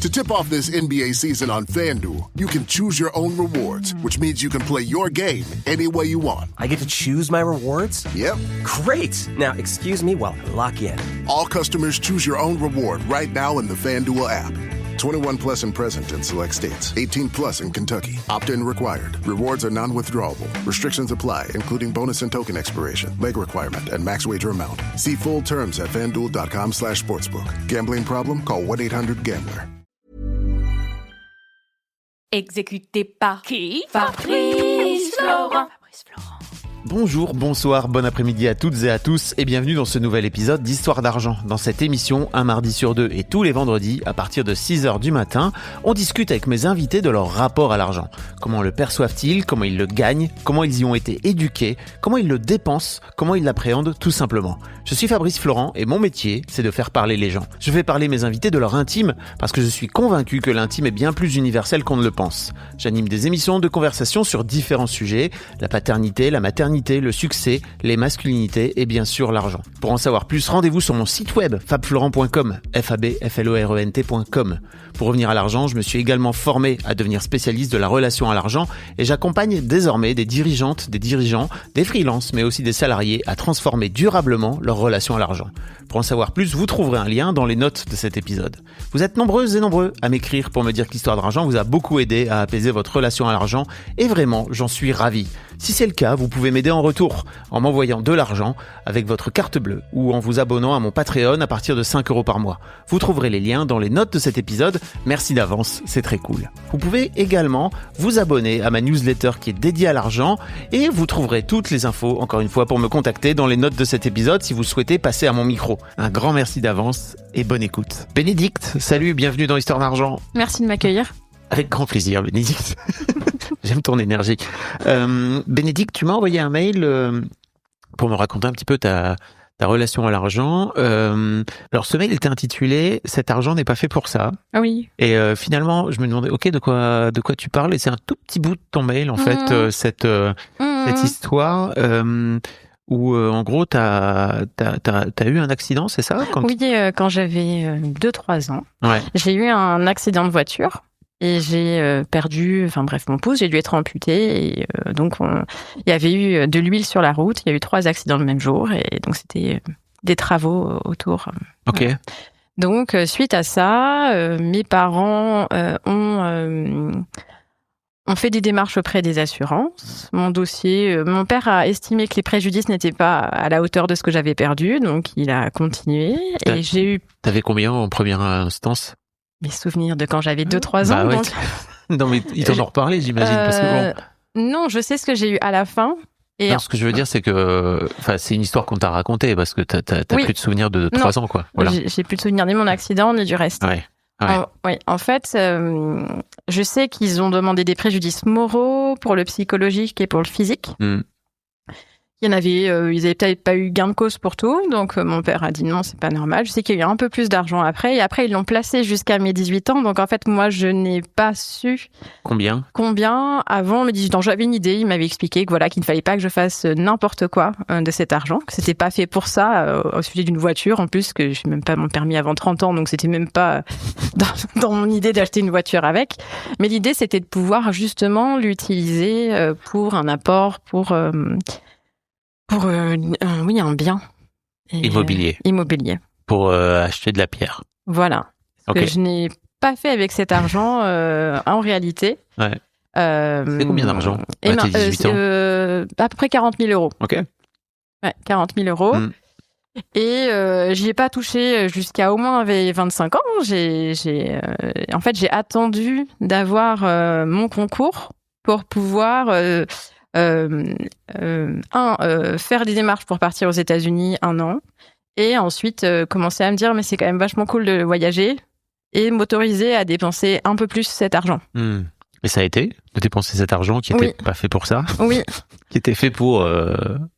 To tip off this NBA season on FanDuel, you can choose your own rewards, which means you can play your game any way you want. I get to choose my rewards? Yep. Great! Now, excuse me while I lock in. All customers choose your own reward right now in the FanDuel app. 21 plus and present in select states. 18 plus in Kentucky. Opt-in required. Rewards are non-withdrawable. Restrictions apply, including bonus and token expiration, leg requirement, and max wager amount. See full terms at FanDuel.com/sportsbook. Gambling problem? Call 1-800-GAMBLER. Exécuté par qui? Fabrice Florent. Bonjour, bonsoir, bon après-midi à toutes et à tous et bienvenue dans ce nouvel épisode d'Histoire d'argent. Dans cette émission, un mardi sur deux et tous les vendredis, à partir de 6h du matin, on discute avec mes invités de leur rapport à l'argent. Comment le perçoivent-ils, comment ils le gagnent, comment ils y ont été éduqués, comment ils le dépensent, comment ils l'appréhendent tout simplement. Je suis Fabrice Florent et mon métier, c'est de faire parler les gens. Je fais parler mes invités de leur intime parce que je suis convaincu que l'intime est bien plus universel qu'on ne le pense. J'anime des émissions de conversation sur différents sujets, la paternité, la maternité, le succès, les masculinités et bien sûr l'argent. Pour en savoir plus, rendez-vous sur mon site web fabflorent.com, fabflorent.com. Pour revenir à l'argent, je me suis également formé à devenir spécialiste de la relation à l'argent et j'accompagne désormais des dirigeantes, des dirigeants, des freelances mais aussi des salariés à transformer durablement leur relation à l'argent. Pour en savoir plus, vous trouverez un lien dans les notes de cet épisode. Vous êtes nombreuses et nombreux à m'écrire pour me dire que l'histoire d'argent vous a beaucoup aidé à apaiser votre relation à l'argent et vraiment, j'en suis ravi. Si c'est le cas, vous pouvez m'aider en retour en m'envoyant de l'argent avec votre carte bleue ou en vous abonnant à mon Patreon à partir de 5 € par mois. Vous trouverez les liens dans les notes de cet épisode. Merci d'avance, c'est très cool. Vous pouvez également vous abonner à ma newsletter qui est dédiée à l'argent et vous trouverez toutes les infos, encore une fois, pour me contacter dans les notes de cet épisode si vous souhaitez passer à mon micro. Un grand merci d'avance et bonne écoute. Bénédicte, salut, bienvenue dans Histoire d'argent. Merci de m'accueillir. Avec grand plaisir, Bénédicte. J'aime ton énergie. Bénédicte, tu m'as envoyé un mail pour me raconter un petit peu ta relation à l'argent. Alors, ce mail était intitulé « Cet argent n'est pas fait pour ça ». Ah oui. Et finalement, je me demandais, ok, de quoi tu parles. Et c'est un tout petit bout de ton mail, en fait, cette histoire où, en gros, t'as eu un accident, c'est ça? Oui, quand j'avais 2-3 ans, ouais. J'ai eu un accident de voiture. Et j'ai perdu, mon pouce, j'ai dû être amputé. Et donc, il y avait eu de l'huile sur la route. Il y a eu 3 accidents le même jour. Et donc, c'était des travaux autour. Ok. Voilà. Donc, suite à ça, mes parents ont fait des démarches auprès des assurances. Mon père a estimé que les préjudices n'étaient pas à la hauteur de ce que j'avais perdu. Donc, il a continué. Et j'ai eu... T'avais combien en première instance? Mes souvenirs de quand j'avais 2-3 ans. Ouais. Donc... Non, mais ils t'en ont reparlé, j'imagine. Parce que Non, je sais ce que j'ai eu à la fin. Et non, ce que je veux dire, c'est que c'est une histoire qu'on t'a racontée, parce que t'as oui. plus de souvenirs de 3 ans, quoi. Voilà. J'ai plus de souvenirs ni de mon accident, ni du reste. Ouais. Oui, en fait, je sais qu'ils ont demandé des préjudices moraux pour le psychologique et pour le physique. Il y en avait, ils avaient peut-être pas eu gain de cause pour tout, donc mon père a dit non, c'est pas normal. Je sais qu'il y a eu un peu plus d'argent après, et après ils l'ont placé jusqu'à mes 18 ans, donc en fait moi je n'ai pas su combien avant mes 18 ans. J'avais une idée, il m'avait expliqué que qu'il ne fallait pas que je fasse n'importe quoi de cet argent, que c'était pas fait pour ça au sujet d'une voiture, en plus que j'ai même pas mon permis avant 30 ans, donc c'était même pas dans mon idée d'acheter une voiture avec. Mais l'idée c'était de pouvoir justement l'utiliser pour un apport, pour un bien. Immobilier. Immobilier. Pour acheter de la pierre. Voilà. Ce que je n'ai pas fait avec cet argent en réalité. Ouais. C'est combien d'argent à tes 18 ans? À peu près 40 000 €. Ok. Ouais, 40 000 €. Et j'y ai pas touché jusqu'à au moins 25 ans. En fait, j'ai attendu d'avoir mon concours pour pouvoir... faire des démarches pour partir aux États-Unis 1 an et ensuite commencer à me dire mais c'est quand même vachement cool de voyager et m'autoriser à dépenser un peu plus cet argent. Et ça a été de dépenser cet argent qui n'était pas fait pour ça? Oui. Qui était fait pour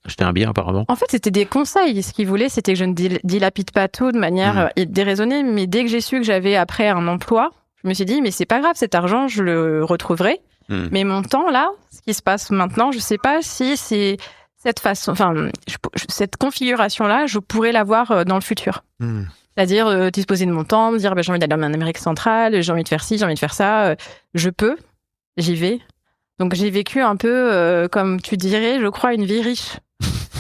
acheter un bien apparemment? En fait, c'était des conseils. Ce qu'ils voulaient, c'était que je ne dilapide pas tout de manière déraisonnée, mais dès que j'ai su que j'avais après un emploi, je me suis dit mais c'est pas grave, cet argent, je le retrouverai. Mais mon temps, là, ce qui se passe maintenant, je sais pas si c'est cette façon, cette configuration-là, je pourrais l'avoir dans le futur. C'est-à-dire disposer de mon temps, me dire j'ai envie d'aller en Amérique centrale, j'ai envie de faire ci, j'ai envie de faire ça, je peux, j'y vais. Donc j'ai vécu un peu, comme tu dirais, je crois, une vie riche,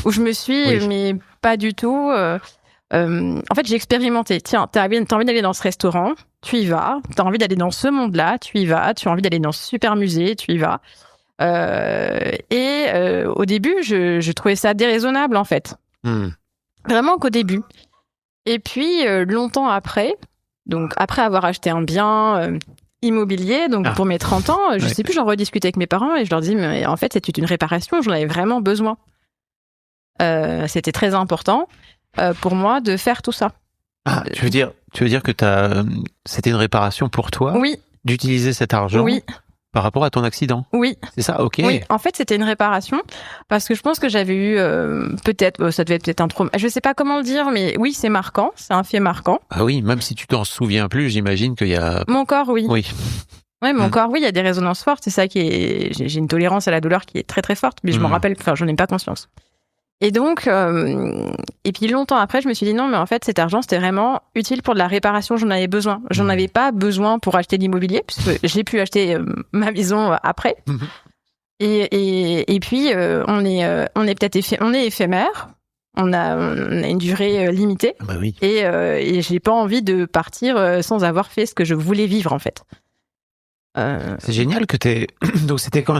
où je me suis, mais pas du tout. En fait, j'ai expérimenté. Tiens, t'as envie d'aller dans ce restaurant, tu y vas. T'as envie d'aller dans ce monde-là, tu y vas. Tu as envie d'aller dans ce super musée, tu y vas. Au début, je trouvais ça déraisonnable, en fait. Vraiment qu'au début. Et puis, longtemps après, donc après avoir acheté un bien immobilier, donc pour mes 30 ans, je sais plus, j'en rediscutais avec mes parents et je leur dis, mais en fait, c'était une réparation, j'en avais vraiment besoin. C'était très important pour moi de faire tout ça. Ah, tu veux dire que c'était une réparation pour toi? Oui. D'utiliser cet argent? Oui. Par rapport à ton accident? Oui. C'est ça, ok. Oui, en fait, c'était une réparation parce que je pense que j'avais eu peut-être, ça devait être peut-être un trauma. Je sais pas comment le dire, mais oui, c'est marquant, c'est un fait marquant. Ah oui, même si tu t'en souviens plus, j'imagine qu'il y a... Mon corps, oui. Oui. Oui, mon corps, oui, il y a des résonances fortes. C'est ça qui est... J'ai une tolérance à la douleur qui est très très forte, mais je m'en rappelle, enfin, j'en ai pas conscience. Et donc, et puis longtemps après, je me suis dit non, mais en fait, cet argent, c'était vraiment utile pour de la réparation. J'en avais besoin. J'en avais pas besoin pour acheter de l'immobilier, puisque j'ai pu acheter ma maison après. Et puis, on est peut-être on est éphémère. On a une durée limitée. Bah oui. Et j'ai pas envie de partir sans avoir fait ce que je voulais vivre, en fait. C'est génial que t'aies... Donc c'était quand?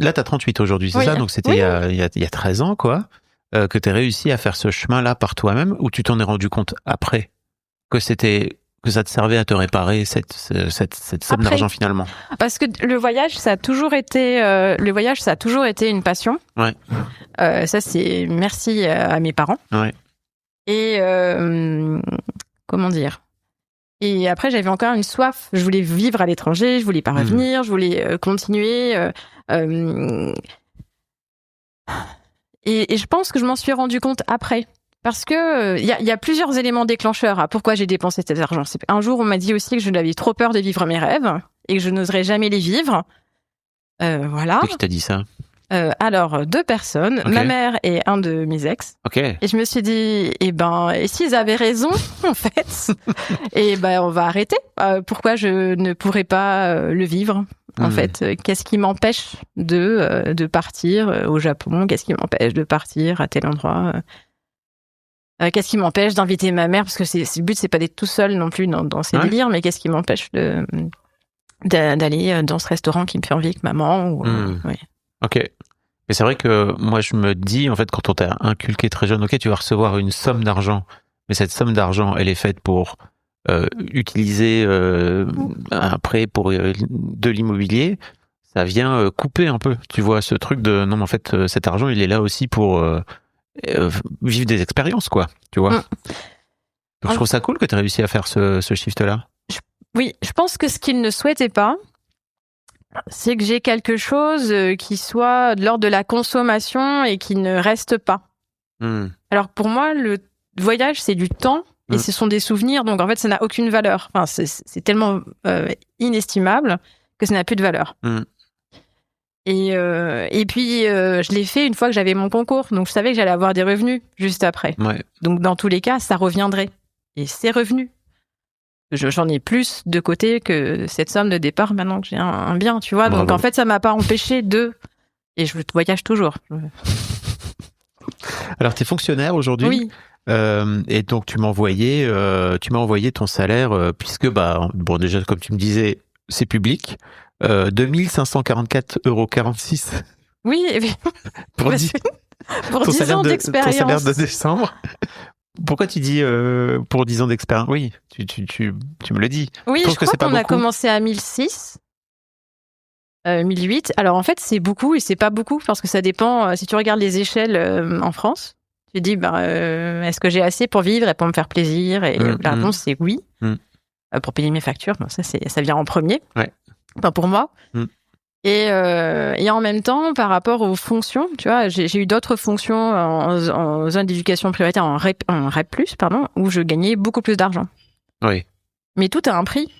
Là, t'as 38 aujourd'hui, c'est ça? Donc c'était il y a 13 ans, quoi. Que tu aies réussi à faire ce chemin-là par toi-même, ou tu t'en es rendu compte après que ça te servait à te réparer cette somme d'argent finalement? Parce que le voyage, ça a toujours été une passion. Ouais. Ça, c'est merci à mes parents. Ouais. Et comment dire? Et après, j'avais encore une soif. Je voulais vivre à l'étranger, je voulais pas revenir, je voulais continuer. Et je pense que je m'en suis rendu compte après. Parce que y a plusieurs éléments déclencheurs à pourquoi j'ai dépensé cet argent. Un jour, on m'a dit aussi que je n'avais trop peur de vivre mes rêves et que je n'oserais jamais les vivre. Voilà. Qui t'a dit ça? Alors, 2 personnes, ma mère et un de mes ex. Okay. Et je me suis dit, et s'ils avaient raison, en fait, on va arrêter. Pourquoi je ne pourrais pas le vivre? En fait, qu'est-ce qui m'empêche de partir au Japon? Qu'est-ce qui m'empêche de partir à tel endroit? Qu'est-ce qui m'empêche d'inviter ma mère? Parce que le but, c'est pas d'être tout seul non plus dans ces délires, mais qu'est-ce qui m'empêche d'aller dans ce restaurant qui me fait envie avec maman? Ok. Mais c'est vrai que moi, je me dis, en fait, quand on t'a inculqué très jeune, ok, tu vas recevoir une somme d'argent, mais cette somme d'argent, elle est faite pour utiliser un prêt pour de l'immobilier, ça vient couper un peu, tu vois, ce truc de non, mais en fait, cet argent, il est là aussi pour vivre des expériences, quoi, tu vois. Donc je trouve ça cool que tu aies réussi à faire ce shift-là. Oui, je pense que ce qu'il ne souhaitait pas, c'est que j'ai quelque chose qui soit de l'ordre de la consommation et qui ne reste pas. Alors pour moi, le voyage, c'est du temps. Et ce sont des souvenirs, donc en fait, ça n'a aucune valeur. Enfin, c'est tellement inestimable que ça n'a plus de valeur. Et puis, je l'ai fait une fois que j'avais mon concours, donc je savais que j'allais avoir des revenus juste après. Ouais. Donc, dans tous les cas, ça reviendrait. Et c'est revenu. J'en ai plus de côté que cette somme de départ maintenant que j'ai un bien, tu vois. Bravo. Donc, en fait, ça m'a pas empêché de... Et je voyage toujours. Alors, tu es fonctionnaire aujourd'hui? Oui. Et donc tu m'as envoyé ton salaire puisque bon déjà comme tu me disais c'est public, 2544,46 €. Oui, pour 10 ans d'expérience. Ton salaire de décembre. Pourquoi tu dis pour 10 ans d'expérience? Oui, tu me le dis. Oui, je crois qu'on a commencé à 1006. 1008. Alors en fait, c'est beaucoup et c'est pas beaucoup parce que ça dépend. Si tu regardes les échelles en France, tu dis est-ce que j'ai assez pour vivre et pour me faire plaisir? Et la réponse c'est oui. Pour payer mes factures, ça vient en premier. Ouais. Enfin, pour moi. Et en même temps, par rapport aux fonctions, tu vois, j'ai eu d'autres fonctions en zone d'éducation prioritaire, en REP+, où je gagnais beaucoup plus d'argent. Oui. Mais tout a un prix.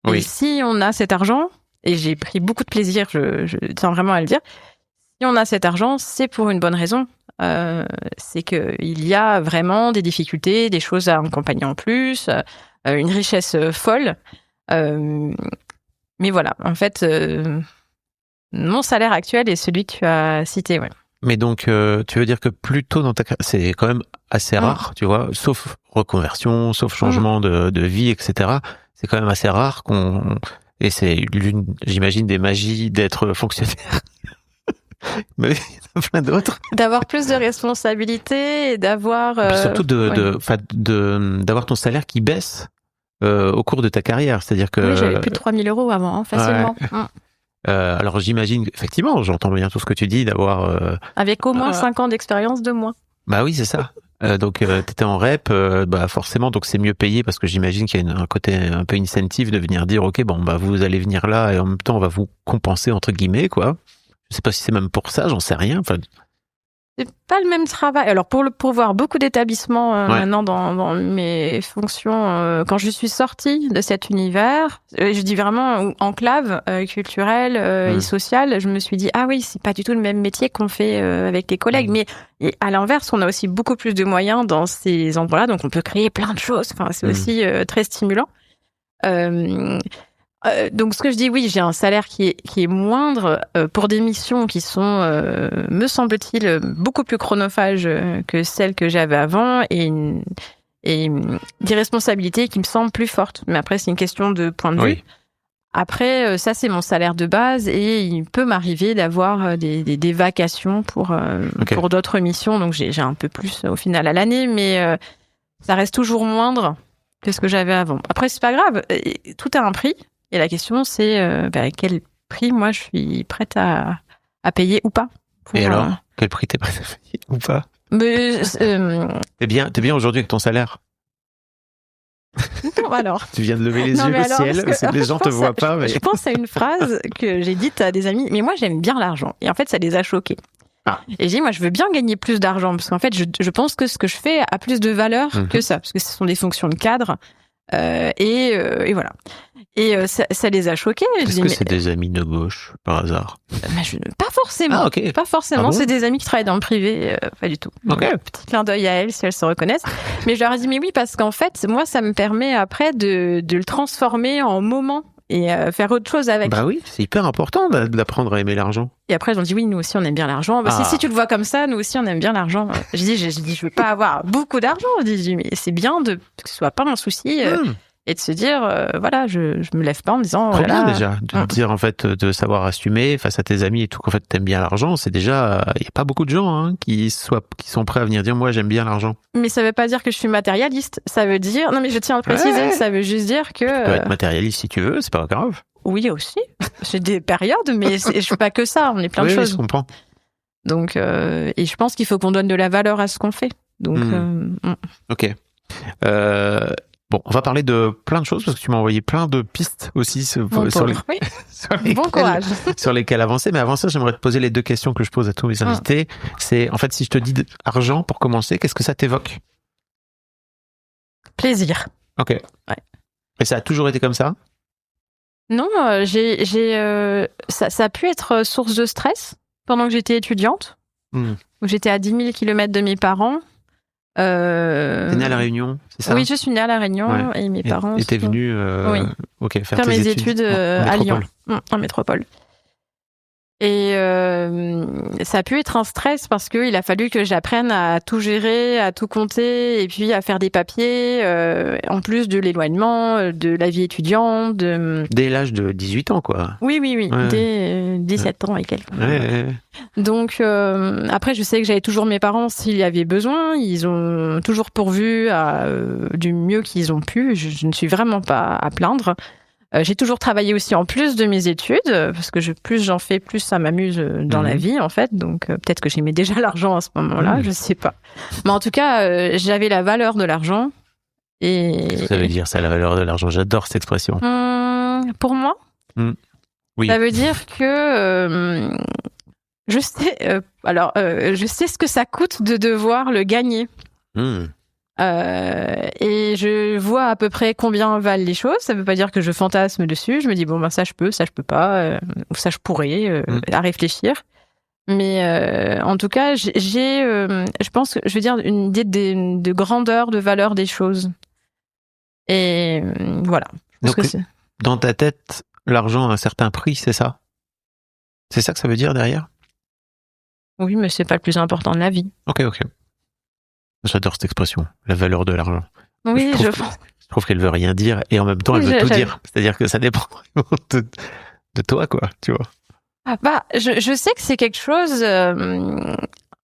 Oui. Et si on a cet argent, et j'ai pris beaucoup de plaisir, je tiens vraiment à le dire, si on a cet argent, c'est pour une bonne raison. c'est qu'il y a vraiment des difficultés, des choses à accompagner en plus, une richesse folle. Mais voilà, en fait, mon salaire actuel est celui que tu as cité, ouais. Mais donc, tu veux dire que plus tôt dans ta carrière, c'est quand même assez rare, tu vois, sauf reconversion, sauf changement de vie, etc. C'est quand même assez rare et c'est j'imagine, des magies d'être fonctionnaire. Mais il y en a plein d'autres. D'avoir plus de responsabilités et d'avoir... surtout d'avoir ton salaire qui baisse au cours de ta carrière. C'est-à-dire que... Oui, j'avais plus de 3 000 euros avant, facilement. Ouais. Alors j'imagine, effectivement, j'entends bien tout ce que tu dis, d'avoir... Avec au moins 5 ans d'expérience de moins. Bah oui, c'est ça. Donc t'étais en rep, forcément, donc c'est mieux payé parce que j'imagine qu'il y a un côté un peu incentive de venir dire, ok, bon, vous allez venir là et en même temps on va vous compenser entre guillemets, quoi. Je sais pas si c'est même pour ça, j'en sais rien. Enfin... C'est pas le même travail. Alors pour voir beaucoup d'établissements maintenant dans mes fonctions, quand je suis sortie de cet univers, je dis vraiment enclave culturelle et sociale, je me suis dit ah oui, c'est pas du tout le même métier qu'on fait avec les collègues. Mais à l'inverse, on a aussi beaucoup plus de moyens dans ces endroits-là, donc on peut créer plein de choses. Enfin, c'est aussi très stimulant. Donc ce que je dis, oui, j'ai un salaire qui est moindre pour des missions qui sont, me semble-t-il, beaucoup plus chronophages que celles que j'avais avant et des responsabilités qui me semblent plus fortes. Mais après, c'est une question de point de vue. Oui. Après, ça, c'est mon salaire de base et il peut m'arriver d'avoir des vacations pour d'autres missions. Donc j'ai un peu plus au final à l'année, mais ça reste toujours moindre que ce que j'avais avant. Après, c'est pas grave. Tout a un prix. Et la question, c'est quel prix, moi, je suis prête à payer ou pas. Et alors, quel prix t'es prête à payer ou pas? T'es bien aujourd'hui avec ton salaire? Non, alors. Tu viens de lever les yeux au ciel, les gens te voient pas. Mais... Je pense à une phrase que j'ai dite à des amis, mais moi, j'aime bien l'argent. Et en fait, ça les a choqués. Ah. Et j'ai dit, moi, je veux bien gagner plus d'argent, parce qu'en fait, je pense que ce que je fais a plus de valeur que ça, parce que ce sont des fonctions de cadre. Et voilà. Et ça les a choqués. Est-ce que c'est des amis de gauche, par hasard? Pas forcément. Ah, okay. Pas forcément. Ah bon, c'est des amis qui travaillent dans le privé, pas du tout. Okay. Donc, petit clin d'œil à elles si elles se reconnaissent. Mais je leur ai dit, mais oui, parce qu'en fait, moi, ça me permet après de le transformer en moment et faire autre chose avec. Bah oui, c'est hyper important d'apprendre à aimer l'argent. Et après, ils ont dit, oui, nous aussi, on aime bien l'argent. Bah, si tu le vois comme ça, nous aussi, on aime bien l'argent. J'ai dit, je veux pas avoir beaucoup d'argent. J'ai dit, mais c'est bien que ce soit pas un souci. Et de se dire, voilà, je me lève pas en me disant... Très bien déjà, de dire en fait, de savoir assumer face à tes amis et tout, qu'en fait t'aimes bien l'argent, c'est déjà... Il n'y a pas beaucoup de gens qui sont prêts à venir dire, moi j'aime bien l'argent. Mais ça veut pas dire que je suis matérialiste, ça veut dire... Non mais je tiens à le préciser, ça veut juste dire que... Tu peux être matérialiste si tu veux, c'est pas grave. Oui aussi, j'ai des périodes, mais je fais pas que ça, on est plein de choses. Oui, je comprends. Donc, et je pense qu'il faut qu'on donne de la valeur à ce qu'on fait. Donc, Ok. Bon, on va parler de plein de choses parce que tu m'as envoyé plein de pistes aussi sur bon courage. Sur lesquelles avancer. Mais avant ça, j'aimerais te poser les 2 questions que je pose à tous mes invités. C'est, en fait, si je te dis argent pour commencer, qu'est-ce que ça t'évoque? Plaisir. Ok. Ouais. Et ça a toujours été comme ça? Non, ça a pu être source de stress pendant que j'étais étudiante. Où j'étais à 10 000 km de mes parents. T'es née à La Réunion, c'est ça? Oui, je suis née à La Réunion et mes parents... Et t'es venue faire mes études à Lyon, en métropole. Et ça a pu être un stress parce qu'il a fallu que j'apprenne à tout gérer, à tout compter et puis à faire des papiers, en plus de l'éloignement, de la vie étudiante. Dès l'âge de 18 ans, quoi. Oui, dès 17 ans et quelques. Donc, après, je sais que j'avais toujours mes parents s'il y avait besoin. Ils ont toujours pourvu du mieux qu'ils ont pu. Je ne suis vraiment pas à plaindre. J'ai toujours travaillé aussi en plus de mes études, parce que plus j'en fais, plus ça m'amuse dans la vie, en fait. Donc, peut-être que j'aimais déjà l'argent à ce moment-là, je sais pas. Mais en tout cas, j'avais la valeur de l'argent. Qu'est-ce que ça veut dire, ça, la valeur de l'argent? J'adore cette expression. Pour moi, oui. Ça veut dire que je sais ce que ça coûte de devoir le gagner. Et je vois à peu près combien valent les choses. Ça veut pas dire que je fantasme dessus. Je me dis ça je peux pas, ou ça je pourrais, à réfléchir. Mais en tout cas, j'ai je pense que je veux dire une idée de grandeur, de valeur des choses. Et voilà. Donc, dans ta tête, l'argent a un certain prix, c'est ça? C'est ça que ça veut dire derrière? Oui, mais c'est pas le plus important de la vie. Ok. J'adore cette expression, la valeur de l'argent. Oui, je trouve qu'elle veut rien dire et en même temps elle veut tout dire. C'est-à-dire que ça dépend de toi, quoi, tu vois. Bah, je sais que c'est quelque chose.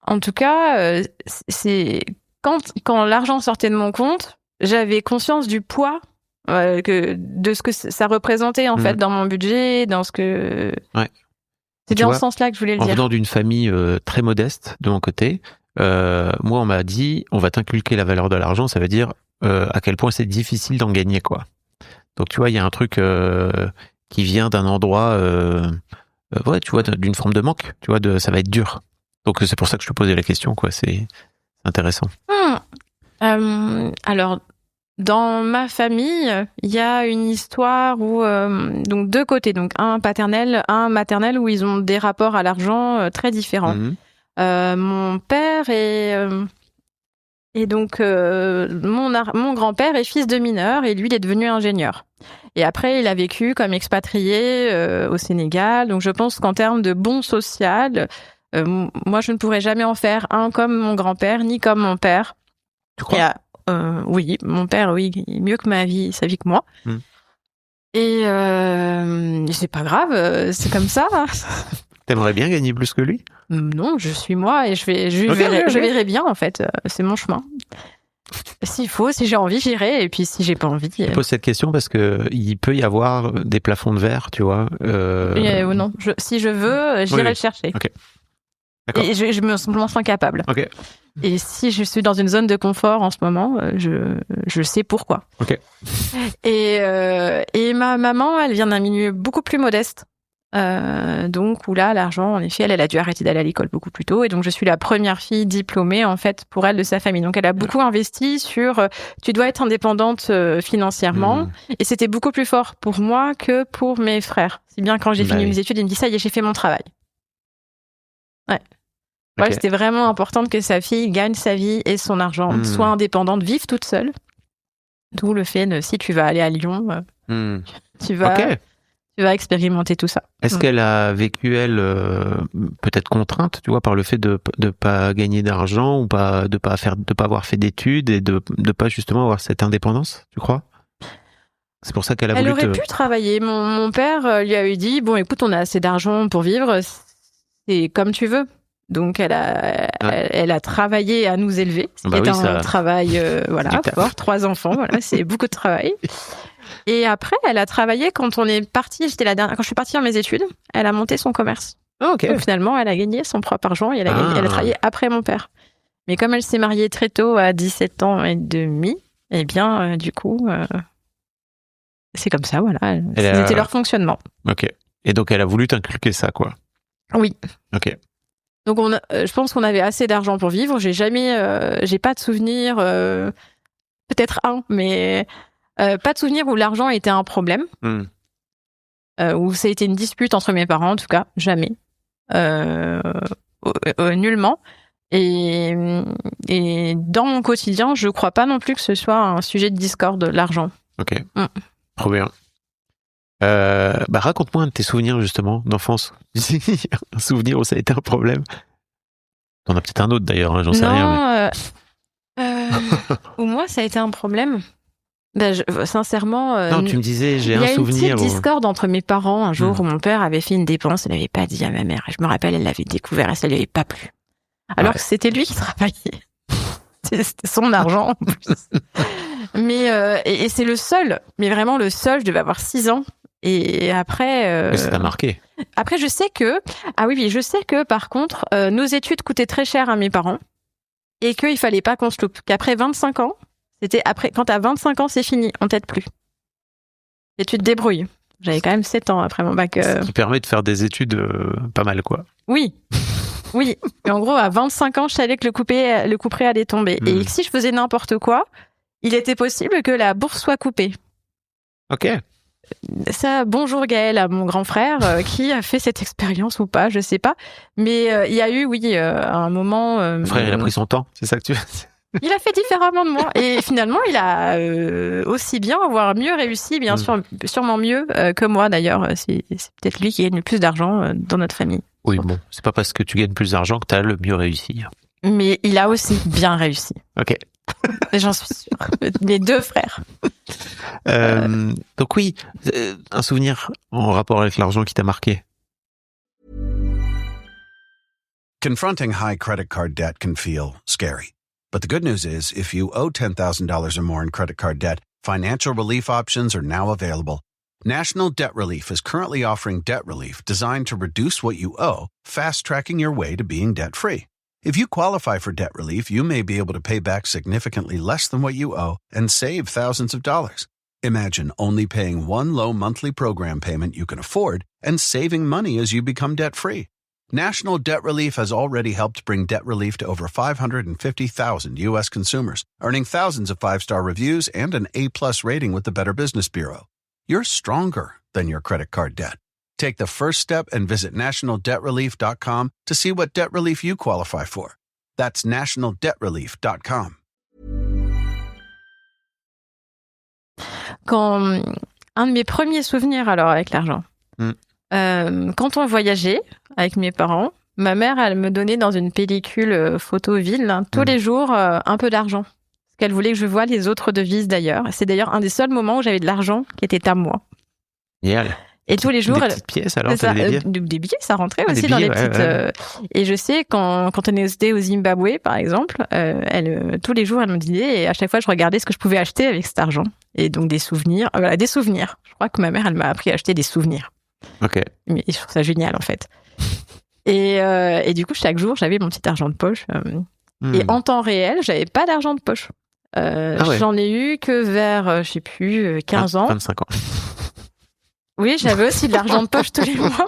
En tout cas, c'est quand l'argent sortait de mon compte, j'avais conscience du poids de ce que ça représentait en fait dans mon budget, dans ce que. Ouais. C'est dans ce sens-là que je voulais le dire. En venant d'une famille très modeste de mon côté, moi on m'a dit on va t'inculquer la valeur de l'argent, ça veut dire à quel point c'est difficile d'en gagner, quoi. Donc tu vois, il y a un truc qui vient d'un endroit, tu vois, d'une forme de manque, tu vois, ça va être dur. Donc c'est pour ça que je te posais la question, quoi. C'est intéressant. Alors, dans ma famille, il y a une histoire où donc deux côtés, donc un paternel, un maternel, où ils ont des rapports à l'argent très différents. Mon père et donc mon grand-père est fils de mineur et lui il est devenu ingénieur. Et après il a vécu comme expatrié au Sénégal. Donc je pense qu'en termes de bon social, moi je ne pourrais jamais en faire un comme mon grand-père ni comme mon père. Tu crois? Oui, mon père, oui, mieux que sa vie que moi. Et c'est pas grave, c'est comme ça. T'aimerais bien gagner plus que lui? Non, je suis moi et je verrai bien en fait. C'est mon chemin. S'il faut, si j'ai envie, j'irai. Et puis si j'ai pas envie. Je pose cette question parce que il peut y avoir des plafonds de verre, tu vois. Non, si je veux, j'irai le chercher. Ok. Et je m'en sens capable. Ok. Et si je suis dans une zone de confort en ce moment, je sais pourquoi. Ok. Et ma maman, elle vient d'un milieu beaucoup plus modeste. Donc où là, l'argent, en effet, elle a dû arrêter d'aller à l'école beaucoup plus tôt. Et donc, je suis la première fille diplômée, en fait, pour elle, de sa famille. Donc, elle a beaucoup investi sur tu dois être indépendante financièrement. Et c'était beaucoup plus fort pour moi que pour mes frères. Si bien quand j'ai fini mes études, il me dit ça y est, j'ai fait mon travail. Ouais. Okay. Ouais, c'était vraiment important que sa fille gagne sa vie et son argent, soit indépendante, vive toute seule. D'où le fait de si tu vas aller à Lyon, tu vas expérimenter tout ça. Est-ce qu'elle a vécu, elle, peut-être contrainte, tu vois, par le fait de pas gagner d'argent ou de pas avoir fait d'études et de pas justement avoir cette indépendance, tu crois? C'est pour ça qu'elle a voulu. Elle aurait pu travailler. Mon père lui a dit bon, écoute, on a assez d'argent pour vivre, c'est comme tu veux. Donc elle a travaillé à nous élever. C'était un travail, fort. 3 enfants, voilà, c'est beaucoup de travail. Et après, elle a travaillé quand on est parti. Quand je suis partie dans mes études, elle a monté son commerce. Okay. Donc finalement, elle a gagné son propre argent et elle a travaillé après mon père. Mais comme elle s'est mariée très tôt, à 17 ans et demi, eh bien, du coup, c'est comme ça, voilà. C'était leur fonctionnement. Ok. Et donc, elle a voulu t'inculquer ça, quoi. Oui. Ok. Donc, je pense qu'on avait assez d'argent pour vivre. J'ai pas de souvenir, peut-être un, mais pas de souvenir où l'argent était un problème, où ça a été une dispute entre mes parents, en tout cas, jamais, nullement. Et dans mon quotidien, je crois pas non plus que ce soit un sujet de discorde, l'argent. Ok, trop bien. Raconte-moi un de tes souvenirs justement d'enfance. Un souvenir où ça a été un problème. T'en as peut-être un autre d'ailleurs, hein, j'en sais rien. Mais... où moi ça a été un problème. Sincèrement, non, tu me disais j'ai un souvenir. Il y a une petite discorde entre mes parents un jour où mon père avait fait une dépense, il l'avait pas dit à ma mère. Et je me rappelle, elle l'avait découvert et ça lui avait pas plu. Alors que c'était lui qui travaillait. C'était son argent en plus. Mais et c'est le seul, mais vraiment le seul. Je devais avoir 6 ans. Et après, ça t'a marqué. Après, je sais que par contre, nos études coûtaient très cher à mes parents et qu'il fallait pas qu'on se loupe. Qu'après 25 ans, quand t'as 25 ans, c'est fini, on t'aide plus. Et tu te débrouilles. J'avais quand même 7 ans après mon bac. Ce qui permet de faire des études pas mal, quoi. Oui. Oui. Et en gros, à 25 ans, je savais que le couperet allait tomber. Et si je faisais n'importe quoi, il était possible que la bourse soit coupée. Ok. ça, bonjour Gaël, à mon grand frère, qui a fait cette expérience ou pas, je sais pas. Mais il y a eu, oui, à un moment... Mon frère, il a pris son temps, c'est ça que tu veux dire? Il a fait différemment de moi. Et finalement, il a aussi bien, voire mieux réussi, bien sûr, sûrement mieux que moi d'ailleurs. C'est peut-être lui qui gagne le plus d'argent dans notre famille. Oui, bon, c'est pas parce que tu gagnes plus d'argent que tu as le mieux réussi. Mais il a aussi bien réussi. Ok. J'en suis sûre. Les deux frères. Donc oui, un souvenir en rapport avec l'argent qui t'a marqué. Confronting high credit card debt can feel scary. But the good news is, if you owe $10,000 or more in credit card debt, financial relief options are now available. National Debt Relief is currently offering debt relief designed to reduce what you owe, fast-tracking your way to being debt-free. If you qualify for debt relief, you may be able to pay back significantly less than what you owe and save thousands of dollars. Imagine only paying one low monthly program payment you can afford and saving money as you become debt-free. National Debt Relief has already helped bring debt relief to over 550,000 U.S. consumers, earning thousands of five-star reviews and an A-plus rating with the Better Business Bureau. You're stronger than your credit card debt. Take the first step and visit nationaldebtrelief.com to see what debt relief you qualify for. That's nationaldebtrelief.com. Quand un de mes premiers souvenirs alors avec l'argent, quand on voyageait avec mes parents, ma mère, elle me donnait dans une pellicule photo ville tous les jours un peu d'argent. Parce qu'elle voulait que je voie les autres devises d'ailleurs. C'est d'ailleurs un des seuls moments où j'avais de l'argent qui était à moi. Yeah. Et tous les jours, des petites pièces alors, des billets, ça rentrait aussi dans les petites. Et je sais quand on était au Zimbabwe par exemple, tous les jours elle me disait et à chaque fois je regardais ce que je pouvais acheter avec cet argent. Et donc des souvenirs, voilà, des souvenirs. Je crois que ma mère elle m'a appris à acheter des souvenirs. Ok. Mais je trouve ça génial en fait. Et du coup chaque jour j'avais mon petit argent de poche. Et en temps réel j'avais pas d'argent de poche. J'en ai eu que vers je sais plus 15 ans. 25 ans. Oui, j'avais aussi de l'argent de poche tous les mois.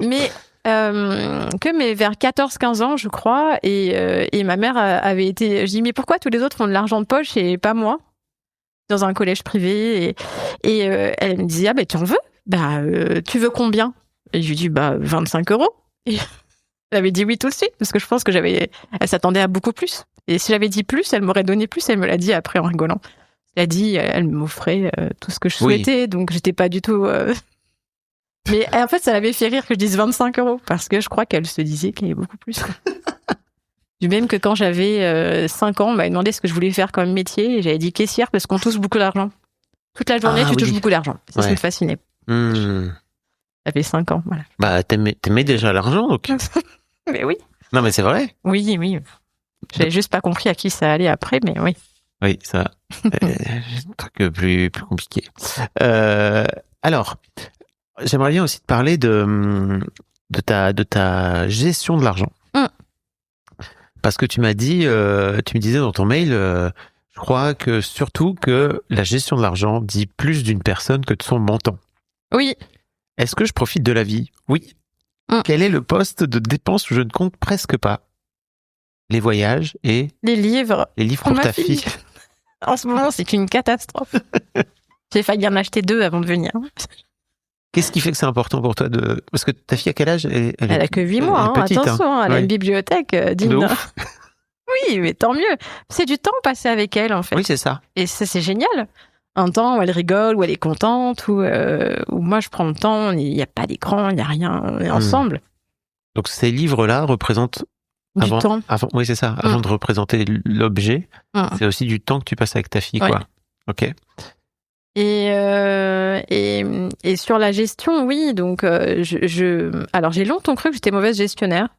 Mais vers 14-15 ans, je crois, et ma mère avait été... Je dis, mais pourquoi tous les autres font de l'argent de poche et pas moi? Dans un collège privé. Et elle me disait, ah ben tu en veux? Tu veux combien? Et je lui dis, 25 €. Et elle avait dit oui tout de suite, parce que je pense que elle s'attendait à beaucoup plus. Et si j'avais dit plus, elle m'aurait donné plus, elle me l'a dit après en rigolant. Elle a dit, elle m'offrait tout ce que je souhaitais, donc j'étais pas du tout... Mais en fait, ça l'avait fait rire que je dise 25 €, parce que je crois qu'elle se disait qu'il y avait beaucoup plus. Du même que quand j'avais 5 ans, on m'avait demandé ce que je voulais faire comme métier, et j'avais dit caissière, parce qu'on touche beaucoup d'argent. Toute la journée, tu touches beaucoup d'argent. C'est ce qui me fascinait. J'avais 5 ans, voilà. T'aimais déjà l'argent, donc. Mais oui. Non, mais c'est vrai. Oui. J'avais juste pas compris à qui ça allait après, mais oui. Oui, ça, un truc plus compliqué. Alors, j'aimerais bien aussi te parler de ta gestion de l'argent. Parce que tu me disais dans ton mail, je crois que surtout que la gestion de l'argent dit plus d'une personne que de son montant. Oui. Est-ce que je profite de la vie? Oui. Quel est le poste de dépense où je ne compte presque pas? Les voyages et... Les livres pour ta fille. En ce moment, c'est une catastrophe. J'ai failli en acheter 2 avant de venir. Qu'est-ce qui fait que c'est important pour toi de... Parce que ta fille, à quel âge? Elle a que 8 mois, petite, attention, elle a une bibliothèque digne. Oui, mais tant mieux. C'est du temps passé avec elle, en fait. Oui, c'est ça. Et ça, c'est génial. Un temps où elle rigole, où elle est contente, où moi, je prends le temps, il n'y a pas d'écran, il n'y a rien, on est ensemble. Donc, ces livres-là représentent... Du temps. Oui, c'est ça. Avant de représenter l'objet, c'est aussi du temps que tu passes avec ta fille, quoi. Ok. Et sur la gestion, oui. Donc, alors j'ai longtemps cru que j'étais mauvaise gestionnaire.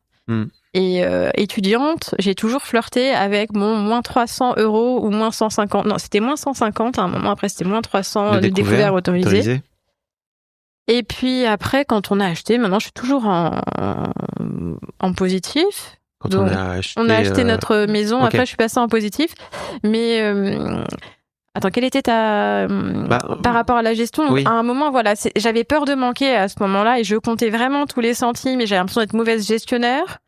Et étudiante, j'ai toujours flirté avec mon moins 300 € ou moins 150. Non, c'était moins 150 à un moment. Après, c'était moins 300 de découvert autorisé. Et puis après, quand on a acheté, maintenant, je suis toujours en positif. Donc, on a acheté notre maison. Okay. Après, je suis passée en positif. Mais attends, quelle était ta par rapport à la gestion? À un moment, voilà, j'avais peur de manquer à ce moment-là et je comptais vraiment tous les centimes. Et j'avais l'impression d'être mauvaise gestionnaire.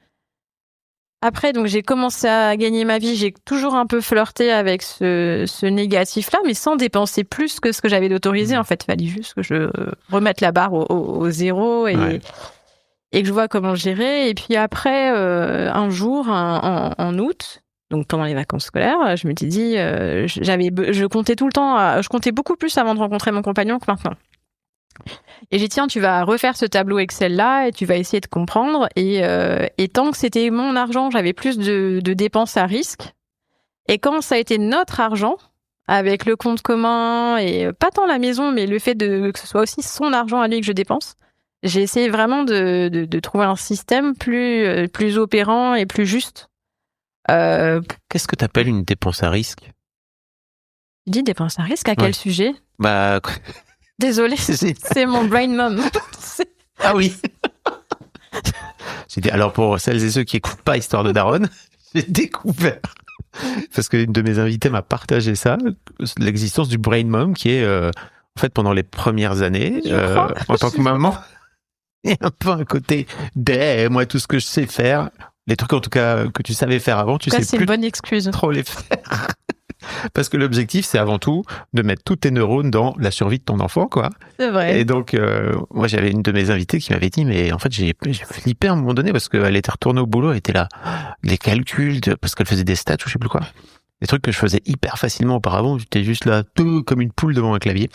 Après, donc j'ai commencé à gagner ma vie. J'ai toujours un peu flirté avec ce négatif-là, mais sans dépenser plus que ce que j'avais d'autorisé. En fait, il fallait juste que je remette la barre au zéro et que je vois comment gérer. Et puis après, un jour, en août, donc pendant les vacances scolaires, je me suis dit, je comptais tout le temps, je comptais beaucoup plus avant de rencontrer mon compagnon que maintenant. Et j'ai dit, tiens, tu vas refaire ce tableau Excel-là et tu vas essayer de comprendre. Et tant que c'était mon argent, j'avais plus de dépenses à risque. Et quand ça a été notre argent, avec le compte commun, et pas tant la maison, mais le fait que ce soit aussi son argent à lui que je dépense, j'ai essayé vraiment de trouver un système plus opérant et plus juste. Qu'est-ce que tu appelles une dépense à risque ? Tu dis dépense à risque, à quel sujet ? Bah... Désolée, c'est mon brain mom. Ah oui. Alors pour celles et ceux qui écoutent pas Histoire de Daronne, j'ai découvert, parce qu'une de mes invitées m'a partagé ça, l'existence du brain mom qui est, en fait, pendant les premières années, en tant que maman, il y a un peu un côté moi tout ce que je sais faire, les trucs en tout cas que tu savais faire avant, tu sais plus c'est une bonne excuse. Trop les faire. Parce que l'objectif, c'est avant tout de mettre tous tes neurones dans la survie de ton enfant, quoi. C'est vrai. Et donc, moi, j'avais une de mes invitées qui m'avait dit, mais en fait, j'ai flippé à un moment donné parce qu'elle était retournée au boulot, elle était là, les calculs, parce qu'elle faisait des stats ou je sais plus quoi. Des trucs que je faisais hyper facilement auparavant, j'étais juste là, comme une poule devant un clavier.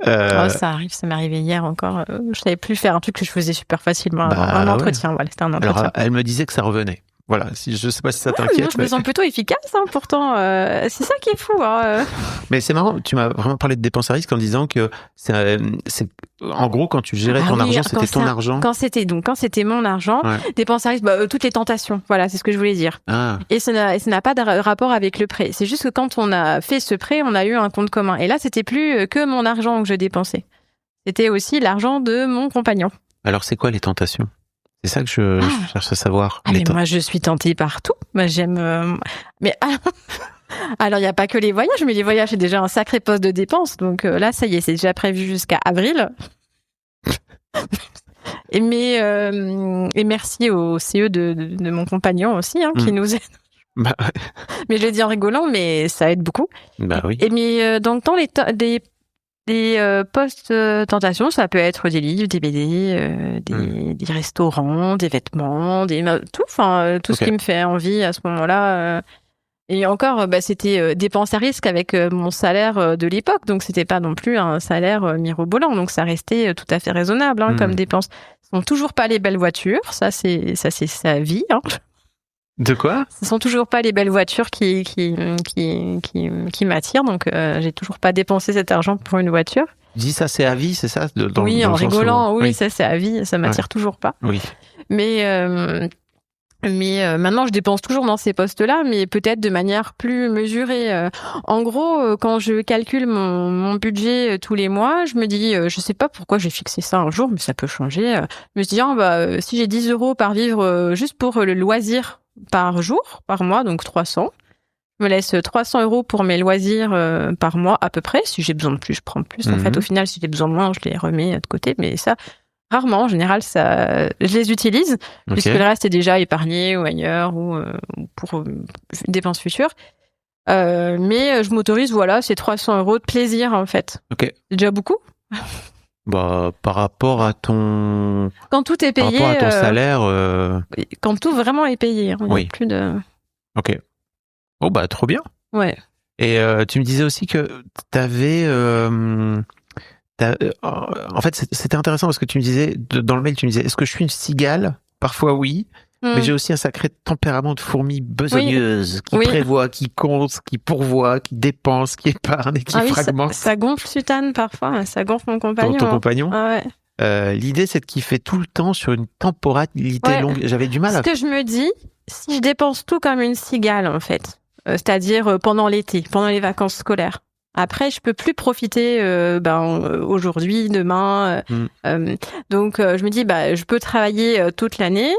Ça arrive, ça m'est arrivé hier encore. Je savais plus faire un truc que je faisais super facilement. Un entretien, voilà, c'était un entretien. Alors, elle me disait que ça revenait. Voilà, je sais pas si ça t'inquiète. Moi, je me sens plutôt efficace, pourtant. C'est ça qui est fou. Mais c'est marrant, tu m'as vraiment parlé de dépenses à risque en disant que c'est en gros, quand tu gérais ton argent, c'était ton argent. Quand c'était mon argent, dépenses à risque, toutes les tentations. Voilà, c'est ce que je voulais dire. Ah. Et ça n'a pas de rapport avec le prêt. C'est juste que quand on a fait ce prêt, on a eu un compte commun. Et là, c'était plus que mon argent que je dépensais. C'était aussi l'argent de mon compagnon. Alors, c'est quoi les tentations ? C'est ça que je cherche à savoir. Mais moi, je suis tentée partout. Moi, j'aime... Mais alors, il n'y a pas que les voyages, mais les voyages, c'est déjà un sacré poste de dépense. Donc là, ça y est, c'est déjà prévu jusqu'à avril. Et merci au CE de mon compagnon aussi, qui nous aide. Bah, ouais. Mais je le dis en rigolant, mais ça aide beaucoup. Bah oui. Et mais donc, dans des post-tentations, ça peut être des livres, des BD, des restaurants, des vêtements, tout ce qui me fait envie à ce moment-là. Et encore, c'était dépenses à risque avec mon salaire de l'époque, donc c'était pas non plus un salaire mirobolant, donc ça restait tout à fait raisonnable comme dépenses. Ce sont toujours pas les belles voitures, ça c'est sa vie. De quoi ? Ce sont toujours pas les belles voitures qui m'attirent, donc j'ai toujours pas dépensé cet argent pour une voiture. Tu dis ça, c'est à vie, c'est ça ? Oui, en rigolant, oui, ça c'est à vie, ça m'attire toujours pas. Oui. Mais maintenant je dépense toujours dans ces postes-là, mais peut-être de manière plus mesurée. En gros, quand je calcule mon budget tous les mois, je me dis, je sais pas pourquoi j'ai fixé ça un jour, mais ça peut changer. Je me dis, si j'ai 10 € par vivre juste pour le loisir, par jour, par mois, donc 300. Je me laisse 300 € pour mes loisirs par mois à peu près. Si j'ai besoin de plus, je prends plus. En fait, au final, si j'ai besoin de moins, je les remets de côté. Mais ça, rarement, en général, je les utilise, puisque le reste est déjà épargné ou ailleurs ou pour dépenses futures. Mais je m'autorise, ces 300 € de plaisir, en fait. Okay. C'est déjà beaucoup. Par rapport à ton... Quand tout est payé... Par rapport à ton salaire... Quand tout vraiment est payé. Il n'y a plus de... Ok. Oh, trop bien. Ouais. Et tu me disais aussi que t'avais... en fait, c'était intéressant parce que tu me disais, dans le mail, tu me disais, est-ce que je suis une cigale ? Parfois, oui. Mais j'ai aussi un sacré tempérament de fourmi besogneuse qui prévoit, qui compte, qui pourvoit, qui dépense, qui épargne et qui fragmente. Ça gonfle Sutane parfois, ça gonfle mon compagnon. Ton compagnon ? Ah ouais. L'idée, c'est de kiffer tout le temps sur une temporalité longue. J'avais du mal à... Ce que je me dis, si je dépense tout comme une cigale, en fait, c'est-à-dire pendant l'été, pendant les vacances scolaires, après, je peux plus profiter aujourd'hui, demain. Donc, je me dis, je peux travailler toute l'année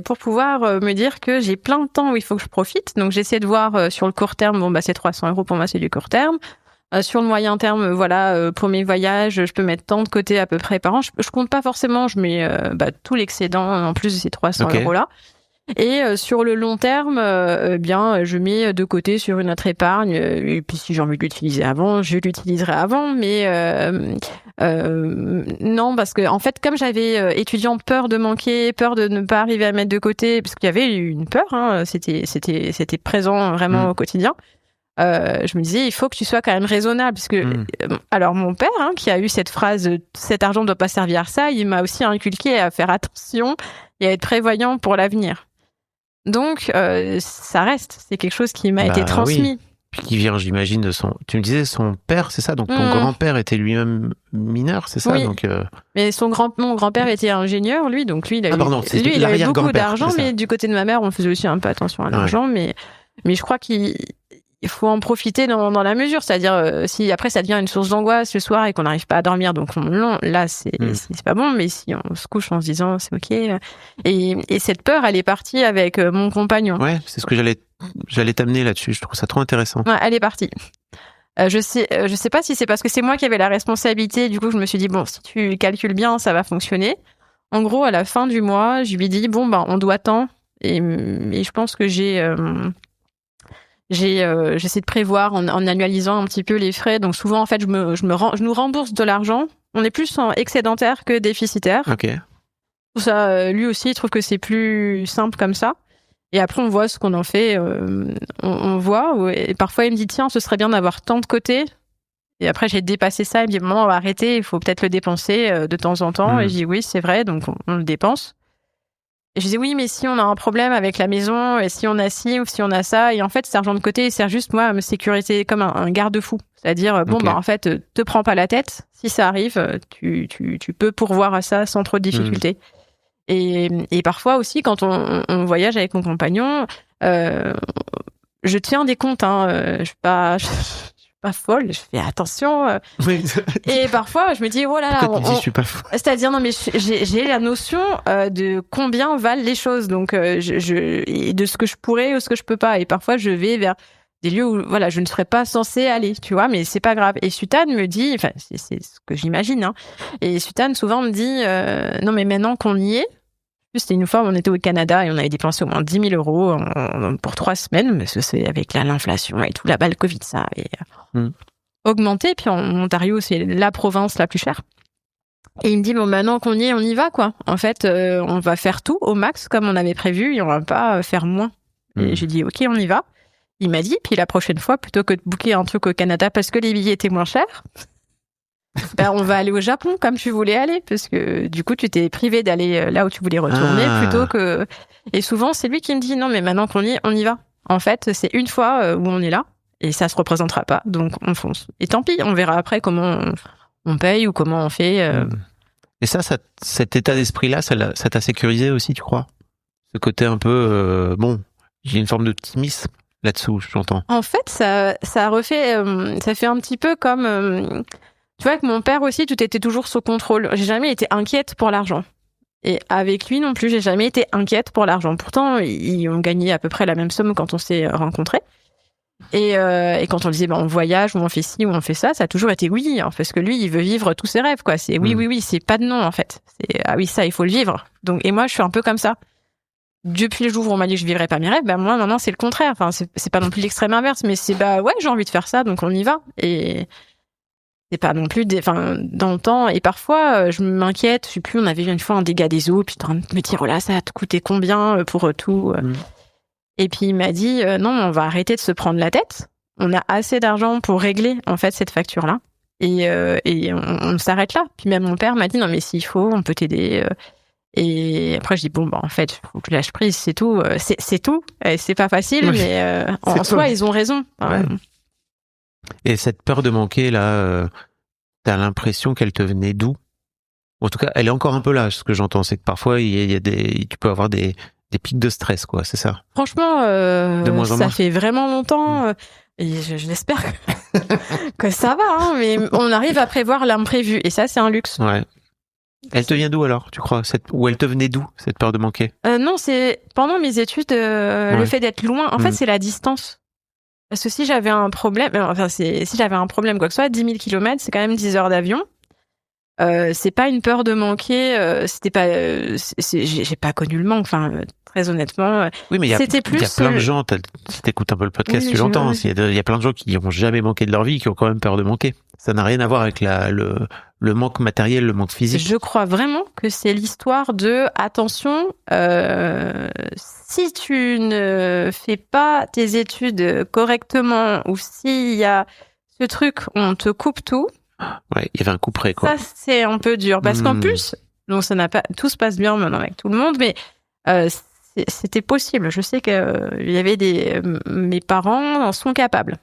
pour pouvoir me dire que j'ai plein de temps où il faut que je profite. Donc, j'essaie de voir sur le court terme, c'est 300 € pour moi, c'est du court terme. Sur le moyen terme, pour mes voyages, je peux mettre tant de côté à peu près par an. Je compte pas forcément, je mets tout l'excédent en plus de ces 300 € là. Et sur le long terme, bien, je mets de côté sur une autre épargne. Et puis si j'ai envie de l'utiliser avant, je l'utiliserai avant. Mais non, parce que en fait, comme j'avais étudiant peur de manquer, peur de ne pas arriver à mettre de côté, parce qu'il y avait une peur, hein, c'était présent vraiment au quotidien. Je me disais, il faut que tu sois quand même raisonnable, parce que alors mon père, hein, qui a eu cette phrase, cet argent ne doit pas servir à ça, il m'a aussi inculqué à faire attention et à être prévoyant pour l'avenir. Donc ça reste, c'est quelque chose qui m'a été transmis. Oui. Puis qui vient, j'imagine, de son. Tu me disais son père, c'est ça? Donc ton grand-père était lui-même mineur, c'est ça? Oui. Donc, mais mon grand-père était ingénieur, lui, donc lui, il avait beaucoup d'argent, mais du côté de ma mère, on faisait aussi un peu attention à l'argent, mais je crois qu'il faut en profiter dans la mesure, c'est-à-dire si après ça devient une source d'angoisse le soir et qu'on n'arrive pas à dormir, donc non, là c'est pas bon, mais si on se couche en se disant c'est ok, et cette peur elle est partie avec mon compagnon. Ouais, c'est ce que j'allais t'amener là-dessus, je trouve ça trop intéressant. Ouais, elle est partie. Je sais pas si c'est parce que c'est moi qui avais la responsabilité, du coup je me suis dit bon, si tu calcules bien ça va fonctionner. En gros à la fin du mois je lui dis bon ben on doit tant, et je pense que j'essaie de prévoir en annualisant un petit peu les frais. Donc souvent, en fait, je nous rembourse de l'argent. On est plus en excédentaire que déficitaire. Ok. Tout ça, lui aussi, il trouve que c'est plus simple comme ça. Et après, on voit ce qu'on en fait. On voit. Et parfois, il me dit, tiens, ce serait bien d'avoir tant de côté. Et après, j'ai dépassé ça. Il me dit, maman, on va arrêter. Il faut peut-être le dépenser de temps en temps. Et je dis, oui, c'est vrai. Donc, on le dépense. Et je disais oui, mais si on a un problème avec la maison, et si on a ci ou si on a ça, et en fait, cet argent de côté, il sert juste moi à me sécuriser comme un garde-fou. C'est-à-dire bon en fait, te prends pas la tête. Si ça arrive, tu peux pourvoir à ça sans trop de difficultés. Et parfois aussi, quand on voyage avec mon compagnon, je tiens des comptes. Je suis pas folle, je fais attention. Oui. Et parfois, je me dis, oh là là. Pourquoi tu dis je suis pas folle? C'est-à-dire, non, mais j'ai la notion de combien valent les choses. Donc, et de ce que je pourrais ou ce que je peux pas. Et parfois, je vais vers des lieux où, voilà, je ne serais pas censée aller, tu vois, mais c'est pas grave. Et Sutane me dit, enfin, c'est ce que j'imagine, hein. Et Sutane, souvent, me dit, non, mais maintenant qu'on y est, c'était une fois, on était au Canada et on avait dépensé au moins 10 000 euros pour 3 semaines, parce que c'est avec l'inflation et tout, là-bas, le Covid, ça avait augmenté. Puis en Ontario, c'est la province la plus chère. Et il me dit, bon, maintenant qu'on y est, on y va, quoi. En fait, on va faire tout au max, comme on avait prévu, et on va pas faire moins. Et j'ai dit, ok, on y va. Il m'a dit, puis la prochaine fois, plutôt que de booker un truc au Canada parce que les billets étaient moins chers, ben, on va aller au Japon comme tu voulais aller, parce que du coup tu t'es privé d'aller là où tu voulais retourner plutôt que. Et souvent c'est lui qui me dit non mais maintenant qu'on y est, on y va. En fait c'est une fois où on est là et ça se représentera pas, donc on fonce. Et tant pis, on verra après comment on paye ou comment on fait. Et cet état d'esprit là, ça t'a sécurisé aussi, tu crois? Ce côté un peu bon, j'ai une forme d'optimisme là-dessous, j'entends. En fait ça refait, ça fait un petit peu comme. Tu vois, avec mon père aussi, tout était toujours sous contrôle. J'ai jamais été inquiète pour l'argent. Et avec lui non plus, j'ai jamais été inquiète pour l'argent. Pourtant, on gagnait à peu près la même somme quand on s'est rencontrés. Et quand on disait, on voyage, ou on fait ci, ou on fait ça, ça a toujours été oui, hein, parce que lui, il veut vivre tous ses rêves, quoi. C'est oui, c'est pas de non, en fait. C'est, ah oui, ça, il faut le vivre. Donc, et moi, je suis un peu comme ça. Depuis le jour où on m'a dit que je vivrais pas mes rêves, moi, maintenant, c'est le contraire. Enfin, c'est pas non plus l'extrême inverse, mais c'est, ouais, j'ai envie de faire ça, donc on y va. Et c'est pas non plus dans le temps. Et parfois, je m'inquiète. Je sais plus, on avait eu une fois un dégât des eaux, puis je me dire, oh là, ça a coûté combien pour tout. Et puis il m'a dit, non, on va arrêter de se prendre la tête. On a assez d'argent pour régler, en fait, cette facture-là. Et on s'arrête là. Puis même mon père m'a dit, non, mais s'il faut, on peut t'aider. Et après, je dis, en fait, faut que je lâche prise, c'est tout. C'est tout. Et c'est pas facile, mais en soi, ils ont raison. Ouais. Et cette peur de manquer, là, t'as l'impression qu'elle te venait d'où? En tout cas, elle est encore un peu là, ce que j'entends, c'est que parfois, tu peux avoir des pics de stress, quoi, c'est ça? Franchement, ça fait vraiment longtemps, et je l'espère que ça va, hein, mais on arrive à prévoir l'imprévu, et ça, c'est un luxe. Ouais. Elle te vient d'où alors, tu crois? Ou elle te venait d'où, cette peur de manquer? Non, c'est pendant mes études, le fait d'être loin, en fait, c'est la distance. Parce que si j'avais un problème, si j'avais un problème quoi que ce soit, 10 000 km, c'est quand même 10 heures d'avion. C'est pas une peur de manquer. C'était pas. J'ai pas connu le manque. Enfin, très honnêtement. Oui, mais il y a plein de gens. Si t'écoutes un peu le podcast, tu l'entends. Il y a plein de gens qui n'ont jamais manqué de leur vie, qui ont quand même peur de manquer. Ça n'a rien à voir avec le manque matériel, le manque physique. Je crois vraiment que c'est l'histoire de attention. Si tu ne fais pas tes études correctement, ou s'il y a ce truc, on te coupe tout. Ouais, il y avait un coup près, quoi. Ça, c'est un peu dur. Parce qu'en plus, donc ça n'a pas, tout se passe bien maintenant avec tout le monde, mais c'était possible. Je sais qu'il y avait mes parents en sont capables.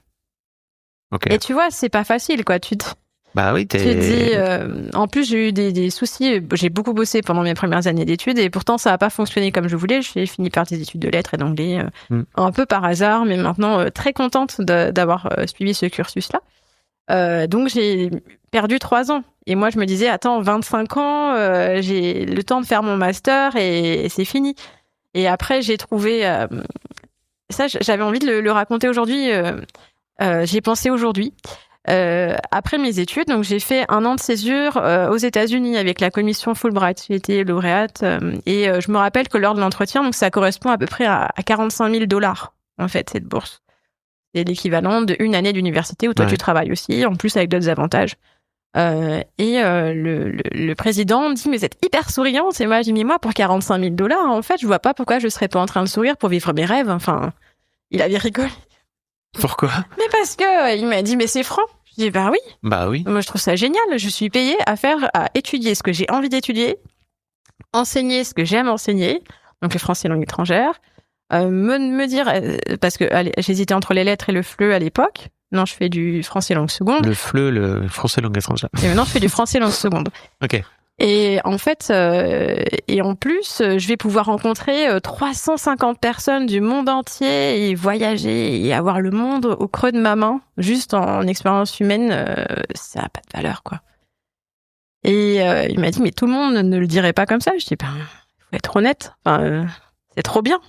Okay. Et tu vois, c'est pas facile, quoi. Bah oui, tu te dis, en plus, j'ai eu des soucis. J'ai beaucoup bossé pendant mes premières années d'études et pourtant, ça n'a pas fonctionné comme je voulais. J'ai fini par des études de lettres et d'anglais, un peu par hasard, mais maintenant très contente d'avoir suivi ce cursus-là. Donc, j'ai perdu 3 ans. Et moi, je me disais, attends, 25 ans, j'ai le temps de faire mon master et c'est fini. Et après, j'ai trouvé... ça, j'avais envie de le raconter aujourd'hui. J'y ai pensé aujourd'hui. Après mes études, donc j'ai fait 1 an de césure aux États-Unis avec la commission Fulbright. J'ai été lauréate et je me rappelle que lors de l'entretien, donc ça correspond à peu près à $45 000 en fait cette bourse. C'est l'équivalent d'1 année d'université où toi tu travailles aussi, en plus avec d'autres avantages. Le président me dit mais vous êtes hyper souriante et moi j'ai mis moi pour $45 000 en fait je vois pas pourquoi je serais pas en train de sourire pour vivre mes rêves. Enfin, il avait rigolé. Pourquoi ? Mais parce que il m'a dit mais c'est franc. Je dis bah oui. Bah oui. Moi je trouve ça génial. Je suis payée à étudier ce que j'ai envie d'étudier, enseigner ce que j'aime enseigner, donc le français langue étrangère. Me dire parce que j'hésitais entre les lettres et le FLE à l'époque. Non, je fais du français langue seconde. Le FLE, le français langue étrangère. Et maintenant je fais du français langue seconde. Ok. Et en fait, et en plus, je vais pouvoir rencontrer 350 personnes du monde entier et voyager et avoir le monde au creux de ma main, juste en expérience humaine, ça n'a pas de valeur, quoi. Et il m'a dit, mais tout le monde ne le dirait pas comme ça. Je dis, ben, faut être honnête. Enfin, c'est trop bien.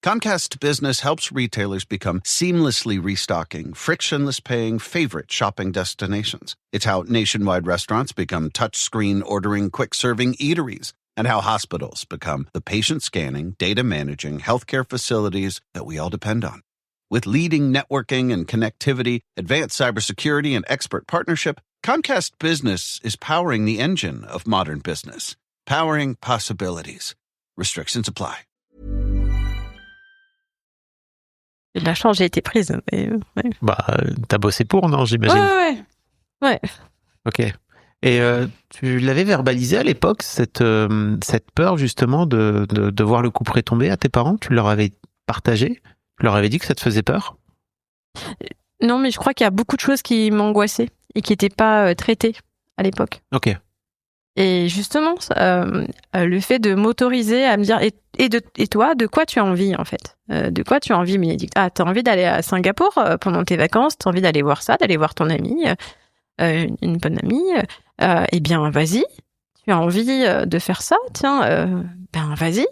Comcast Business helps retailers become seamlessly restocking, frictionless paying favorite shopping destinations. It's how nationwide restaurants become touchscreen ordering, quick serving eateries, and how hospitals become the patient scanning, data managing healthcare facilities that we all depend on. With leading networking and connectivity, advanced cybersecurity, and expert partnership, Comcast Business is powering the engine of modern business, powering possibilities. Restrictions apply. J'ai de la chance, j'ai été prise. Mais, ouais. Bah, t'as bossé pour, non, j'imagine. Ouais. Ok. Et tu l'avais verbalisé à l'époque, cette peur justement de voir le couperet tomber à tes parents? Tu leur avais partagé? Tu leur avais dit que ça te faisait peur? Non, mais je crois qu'il y a beaucoup de choses qui m'angoissaient et qui n'étaient pas traitées à l'époque. Ok. Et justement, le fait de m'autoriser à me dire et toi, de quoi tu as envie en fait? De quoi tu as envie, Bénédicte? Ah, t'as envie d'aller à Singapour pendant tes vacances? T'as envie d'aller voir ça, d'aller voir ton amie, une bonne amie? Eh bien, vas-y. Tu as envie de faire ça? Tiens, ben vas-y.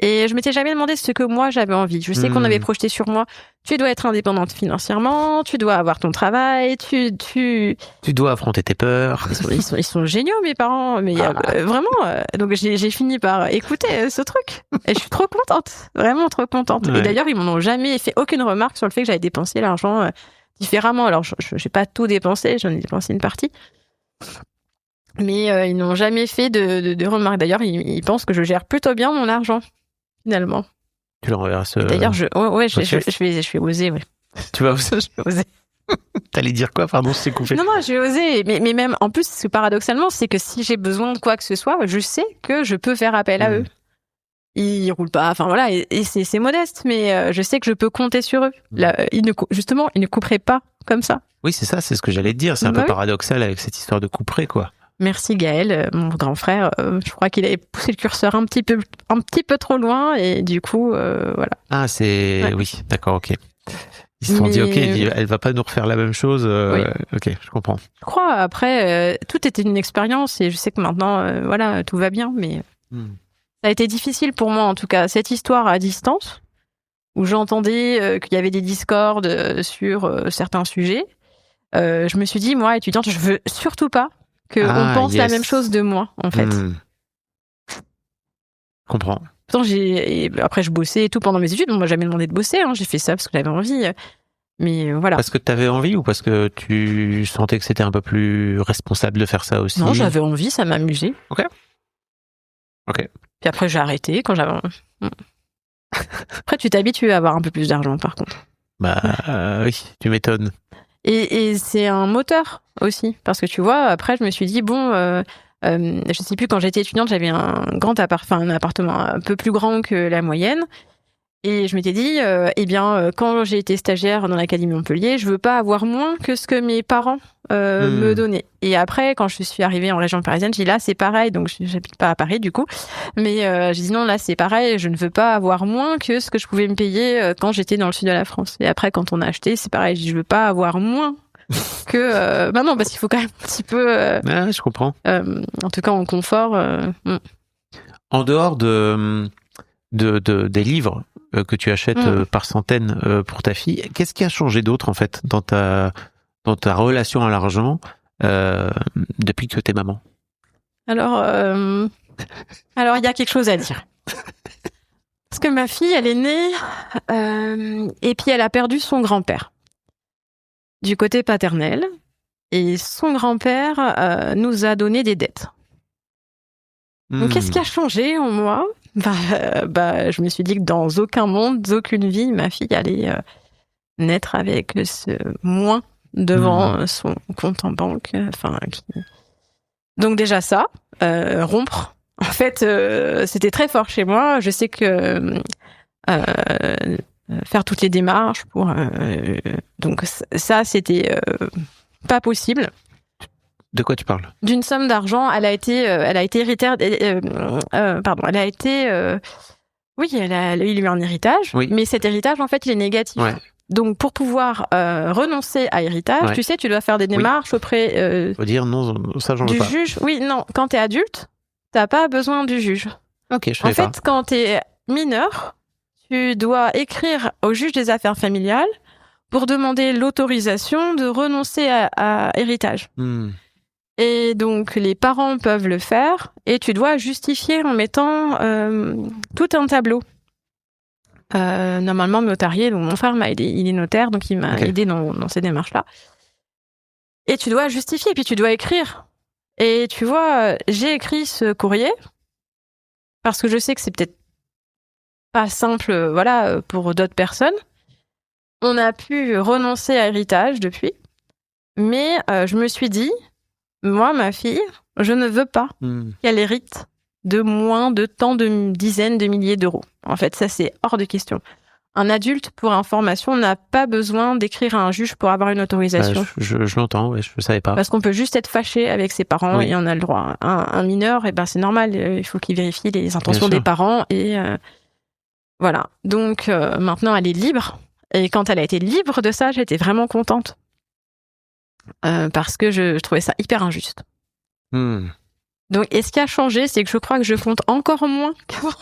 Et je m'étais jamais demandé ce que moi j'avais envie. Je sais qu'on avait projeté sur moi. Tu dois être indépendante financièrement. Tu dois avoir ton travail. Tu dois affronter tes peurs. Ils sont géniaux mes parents. Mais vraiment. Donc j'ai fini par écouter ce truc. Et je suis trop contente. Vraiment trop contente. Ouais. Et d'ailleurs ils m'en ont jamais fait aucune remarque sur le fait que j'avais dépensé l'argent différemment. Alors je n'ai pas tout dépensé. J'en ai dépensé une partie. Mais ils n'ont jamais fait de remarques. D'ailleurs ils pensent que je gère plutôt bien mon argent. Finalement. Tu l'enverras ce... D'ailleurs, je vais oser, ouais. Tu vas oser? Je vais oser. T'allais dire quoi? Pardon, je t'ai coupé. Non, je vais oser. Mais même, en plus, ce paradoxalement, c'est que si j'ai besoin de quoi que ce soit, je sais que je peux faire appel à eux. Ils roulent pas, enfin voilà, et c'est modeste, mais je sais que je peux compter sur eux. Là, ils ne couperaient pas comme ça. Oui, c'est ça, c'est ce que j'allais te dire. C'est un peu paradoxal avec cette histoire de couperet, quoi. Merci Gaël, mon grand frère. Je crois qu'il avait poussé le curseur un petit peu trop loin et du coup, voilà. Ah, c'est... Ouais. Oui, d'accord, ok. Ils se sont dit, ok, elle va pas nous refaire la même chose. Oui. Ok, je comprends. Je crois, après, tout était une expérience et je sais que maintenant, voilà, tout va bien, mais ça a été difficile pour moi, en tout cas. Cette histoire à distance, où j'entendais qu'il y avait des discordes sur certains sujets, je me suis dit, moi, étudiante, je veux surtout pas qu'on pense la même chose de moi, en fait. Comprends. Pourtant, après, je bossais et tout pendant mes études. On m'a jamais demandé de bosser. J'ai fait ça parce que j'avais envie. Mais voilà. Parce que tu avais envie ou parce que tu sentais que c'était un peu plus responsable de faire ça aussi? Non, j'avais envie, ça m'amusait. Ok. Puis après, j'ai arrêté quand j'avais... Après, tu t'habitues à avoir un peu plus d'argent, par contre. Oui, tu m'étonnes. Et c'est un moteur aussi. Parce que tu vois, après, je me suis dit, je sais plus, quand j'étais étudiante, j'avais un appartement un peu plus grand que la moyenne. Et je m'étais dit, quand j'ai été stagiaire dans l'Académie Montpellier, je veux pas avoir moins que ce que mes parents me donnaient. Et après, quand je suis arrivée en région parisienne, j'ai dit là, c'est pareil. Donc, j'habite pas à Paris, du coup. Mais j'ai dit non, là, c'est pareil. Je ne veux pas avoir moins que ce que je pouvais me payer quand j'étais dans le sud de la France. Et après, quand on a acheté, c'est pareil. Je veux pas avoir moins que... non, parce qu'il faut quand même un petit peu... je comprends. En tout cas, en confort. En dehors des livres que tu achètes par centaines pour ta fille, qu'est-ce qui a changé d'autre en fait dans ta relation à l'argent depuis que t'es maman? Alors il y a quelque chose à dire. Parce que ma fille, elle est née et puis elle a perdu son grand-père du côté paternel, et son grand-père nous a donné des dettes. Donc qu'est-ce qui a changé en moi? Je me suis dit que dans aucun monde, aucune vie, ma fille allait naître avec ce moins devant son compte en banque. Donc déjà ça, rompre. En fait, c'était très fort chez moi. Je sais que faire toutes les démarches pour... donc ça, c'était pas possible. De quoi tu parles? D'une somme d'argent. Elle a été héritière. Il a eu un héritage, mais cet héritage, en fait, il est négatif. Ouais. Donc, pour pouvoir renoncer à héritage, tu sais, tu dois faire des démarches auprès faut dire non, ça j'en veux pas. Du juge. Oui, non. Quand t'es adulte, t'as pas besoin du juge. Ok, je savais pas. En fait, quand t'es mineur, tu dois écrire au juge des affaires familiales pour demander l'autorisation de renoncer à héritage. Et donc, les parents peuvent le faire et tu dois justifier en mettant tout un tableau. Normalement, notarié, donc mon frère m'a aidé, il est notaire, donc il m'a aidé dans ces démarches-là. Et tu dois justifier, puis tu dois écrire. Et tu vois, j'ai écrit ce courrier parce que je sais que c'est peut-être pas simple, pour d'autres personnes. On a pu renoncer à héritage depuis, mais je me suis dit, moi, ma fille, je ne veux pas qu'elle hérite de moins de tant de dizaines de milliers d'euros. En fait, ça, c'est hors de question. Un adulte, pour information, n'a pas besoin d'écrire à un juge pour avoir une autorisation. Je l'entends, je ne savais pas. Parce qu'on peut juste être fâché avec ses parents et on a le droit. Un mineur, c'est normal, il faut qu'il vérifie les intentions des parents. Et voilà. Donc, maintenant, elle est libre. Et quand elle a été libre de ça, j'étais vraiment contente. Parce que je trouvais ça hyper injuste. Donc, et ce qui a changé, c'est que je crois que je compte encore moins qu'avant.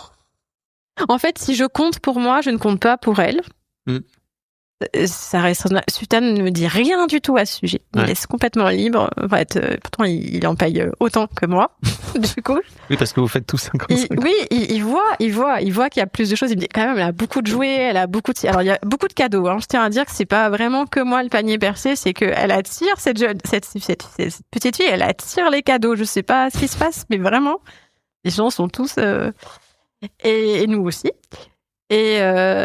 En fait, si je compte pour moi, je ne compte pas pour elle. Sutane ne me dit rien du tout à ce sujet. Il laisse complètement libre. Pourtant, il en paye autant que moi, du coup. Oui, parce que vous faites tout 55. Oui, il voit qu'il y a plus de choses. Il me dit quand même, elle a beaucoup de jouets, elle a beaucoup de... Alors, il y a beaucoup de cadeaux. Je tiens à dire que c'est pas vraiment que moi le panier percé, c'est qu'elle attire cette petite fille, elle attire les cadeaux. Je sais pas ce qui se passe, mais vraiment, les gens sont tous... Et nous aussi. Et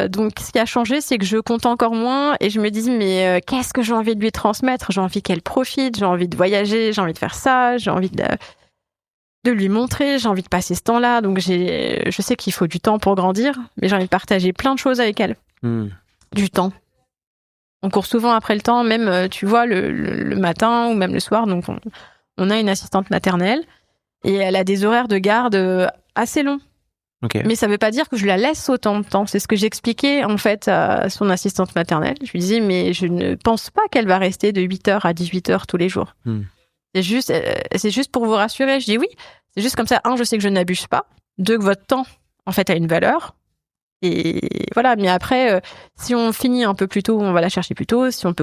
donc, ce qui a changé, c'est que je compte encore moins et je me dis, mais qu'est-ce que j'ai envie de lui transmettre? J'ai envie qu'elle profite, j'ai envie de voyager, j'ai envie de faire ça, j'ai envie de lui montrer, j'ai envie de passer ce temps-là. Donc, je sais qu'il faut du temps pour grandir, mais j'ai envie de partager plein de choses avec elle. Du temps. On court souvent après le temps, même, tu vois, le matin ou même le soir. Donc, on a une assistante maternelle et elle a des horaires de garde assez longs. Okay. Mais ça veut pas dire que je la laisse autant de temps. C'est ce que j'expliquais en fait à son assistante maternelle. Je lui disais, mais je ne pense pas qu'elle va rester de 8h à 18h tous les jours. C'est juste pour vous rassurer. Je dis oui, c'est juste comme ça. 1, je sais que je n'abuse pas. 2, que votre temps en fait a une valeur. Et voilà, mais après, si on finit un peu plus tôt, on va la chercher plus tôt. Si on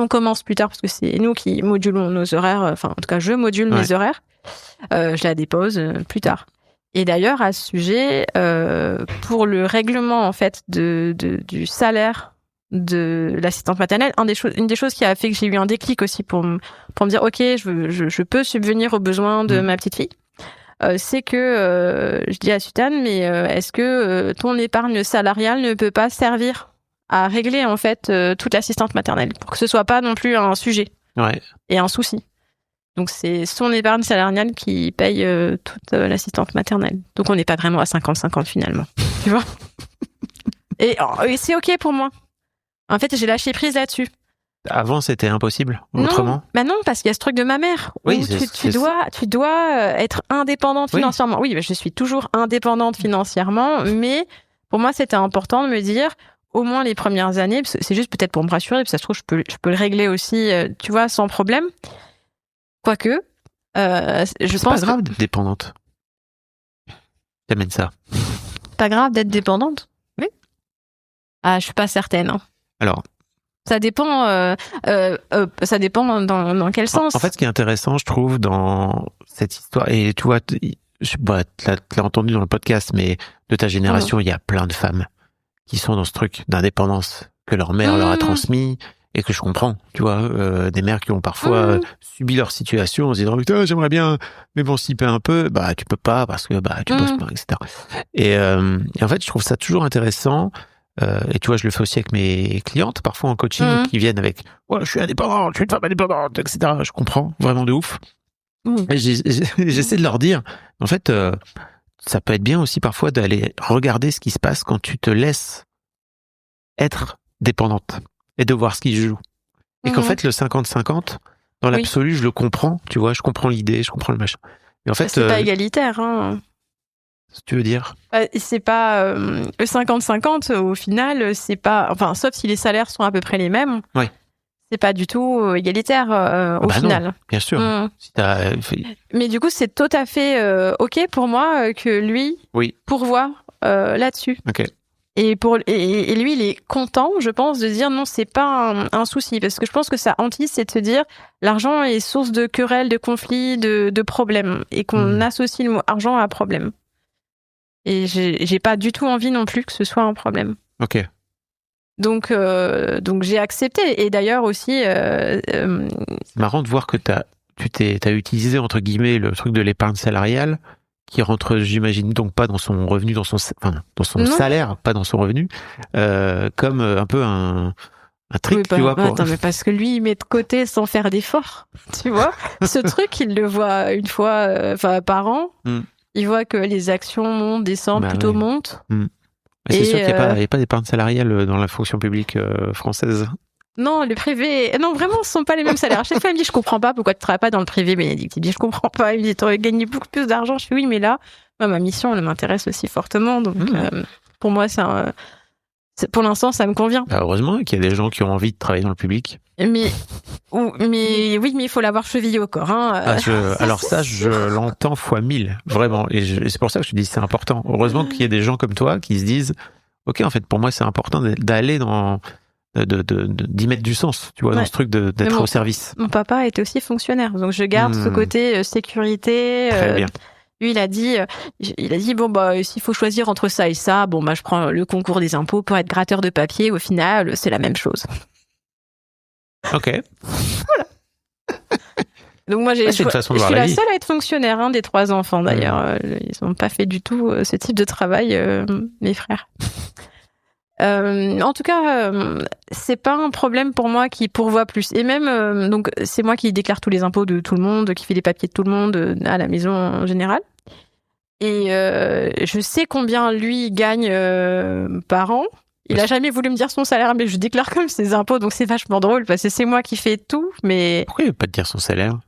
commence plus tard, parce que c'est nous qui modulons nos horaires, enfin, en tout cas, je module mes horaires, je la dépose plus tard. Et d'ailleurs, à ce sujet, pour le règlement, en fait, du salaire de l'assistante maternelle, une des choses qui a fait que j'ai eu un déclic aussi pour me dire, OK, je peux subvenir aux besoins de ma petite fille. C'est que je dis à Sutane, mais est-ce que ton épargne salariale ne peut pas servir à régler en fait toute l'assistante maternelle pour que ce soit pas non plus un sujet et un souci. Donc c'est son épargne salariale qui paye toute l'assistante maternelle. Donc on n'est pas vraiment à 50-50 finalement, tu vois. Et c'est OK pour moi. En fait, j'ai lâché prise là-dessus. Avant, c'était impossible, autrement? Non, parce qu'il y a ce truc de ma mère. Oui, tu dois être indépendante financièrement. Oui, je suis toujours indépendante financièrement, mais pour moi, c'était important de me dire, au moins les premières années, c'est juste peut-être pour me rassurer, parce que ça se trouve, je peux le régler aussi, tu vois, sans problème. Quoique, je pense... C'est pas grave d'être dépendante. T'amènes ça. Pas grave d'être dépendante? Oui. Ah, je suis pas certaine. Hein. Alors... Ça dépend dans quel sens. En fait, ce qui est intéressant, je trouve, dans cette histoire, et tu vois, tu l'as entendu dans le podcast, mais de ta génération, il y a plein de femmes qui sont dans ce truc d'indépendance que leur mère leur a transmis et que je comprends, tu vois, des mères qui ont parfois subi leur situation en se disant, putain, j'aimerais bien m'émanciper un peu, bah, tu peux pas parce que, bah, tu bosses pas, etc. Et en fait, je trouve ça toujours intéressant. Et tu vois, je le fais aussi avec mes clientes, parfois en coaching, qui viennent avec « Ouais, je suis indépendante, je suis une femme indépendante, etc. » Je comprends, vraiment de ouf. Et j'essaie de leur dire, en fait, ça peut être bien aussi parfois d'aller regarder ce qui se passe quand tu te laisses être dépendante et de voir ce qui se joue. Et qu'en fait, le 50-50, dans l'absolu, je le comprends, tu vois, je comprends l'idée, je comprends le machin. Mais en fait, c'est pas égalitaire, hein. Tu veux dire? C'est pas le 50-50 au final, c'est pas, enfin, sauf si les salaires sont à peu près les mêmes. Ouais. C'est pas du tout égalitaire au final. Non, bien sûr. Si mais du coup, c'est tout à fait OK pour moi que lui pourvoie là-dessus. OK. Et lui, il est content, je pense, de dire non, c'est pas un souci, parce que je pense que ça hantise, c'est de se dire l'argent est source de querelles, de conflits, de problèmes, et qu'on associe le mot argent à problème. Et j'ai pas du tout envie non plus que ce soit un problème. Ok. Donc j'ai accepté. Et d'ailleurs aussi... C'est marrant de voir que t'as utilisé, entre guillemets, le truc de l'épargne salariale, qui rentre, j'imagine, donc pas dans son revenu, dans son salaire, pas dans son revenu, comme un peu un trick, tu vois. Attends, mais parce que lui, il met de côté sans faire d'effort, tu vois. Ce truc, il le voit une fois par an. Il voit que les actions montent, descendent, montent. C'est sûr qu'il n'y a pas d'épargne salariale dans la fonction publique française. Non, le privé... Non, vraiment, ce ne sont pas les mêmes salaires. À chaque fois, il me dit, je comprends pas pourquoi tu ne travailles pas dans le privé, Bénédicte. Il me dit, je comprends pas. Il me dit, tu aurais gagné beaucoup plus d'argent. Je fais, oui, mais là, ma mission, elle m'intéresse aussi fortement. Donc, pour moi, pour l'instant, ça me convient. Bah, heureusement qu'il y a des gens qui ont envie de travailler dans le public. Mais il faut l'avoir chevillé au corps. Hein. Alors ça, je l'entends fois 1000, vraiment. Et c'est pour ça que je te dis c'est important. Heureusement qu'il y a des gens comme toi qui se disent, ok, en fait, pour moi, c'est important d'aller d'y mettre du sens, tu vois, dans ce truc d'être au service. Mon papa était aussi fonctionnaire, donc je garde ce côté sécurité. Très bien. Lui, il a dit, bon, bah, s'il faut choisir entre ça et ça, bon, bah, je prends le concours des impôts pour être gratteur de papier. Au final, c'est la même chose. Ok. Voilà. Donc moi, je suis la seule à être fonctionnaire, des 3 enfants d'ailleurs. Ils n'ont pas fait du tout ce type de travail, mes frères. En tout cas, c'est pas un problème pour moi qui pourvoit plus. Et même, donc c'est moi qui déclare tous les impôts de tout le monde, qui fait les papiers de tout le monde à la maison en général. Et je sais combien lui gagne par an. Il a jamais voulu me dire son salaire, mais je déclare comme ses impôts, donc c'est vachement drôle parce que c'est moi qui fais tout. Mais pourquoi il veut pas te dire son salaire?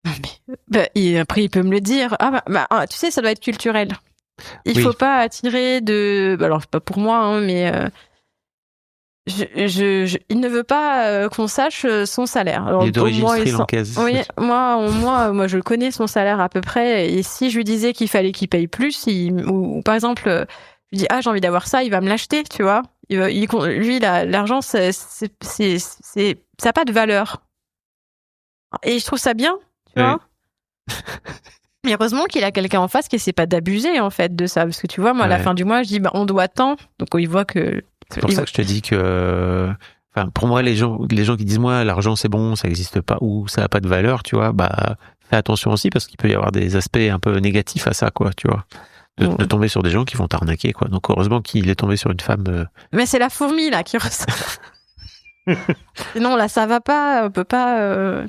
Après, il peut me le dire. Tu sais, ça doit être culturel. Il faut pas attirer de. Alors, pas pour moi, mais il ne veut pas qu'on sache son salaire. Alors, il est d'origine sri-lankaise. Oui, moi, je connais son salaire à peu près. Et si je lui disais qu'il fallait qu'il paye plus, ou par exemple, Je dis j'ai envie d'avoir ça, il va me l'acheter, tu vois. Lui, l'argent, ça n'a pas de valeur. Et je trouve ça bien, tu vois. Mais heureusement qu'il a quelqu'un en face qui essaie pas d'abuser en fait de ça, parce que tu vois, moi à la fin du mois, je dis on doit tant, donc il voit que. C'est pour ça que je te dis que, pour moi, les gens qui disent moi l'argent c'est bon, ça n'existe pas ou ça n'a pas de valeur, tu vois, fais attention aussi parce qu'il peut y avoir des aspects un peu négatifs à ça, quoi, tu vois. De tomber sur des gens qui vont t'arnaquer, quoi. Donc heureusement qu'il est tombé sur une femme. Mais c'est la fourmi là qui ressort. Non, là ça va pas, on peut pas.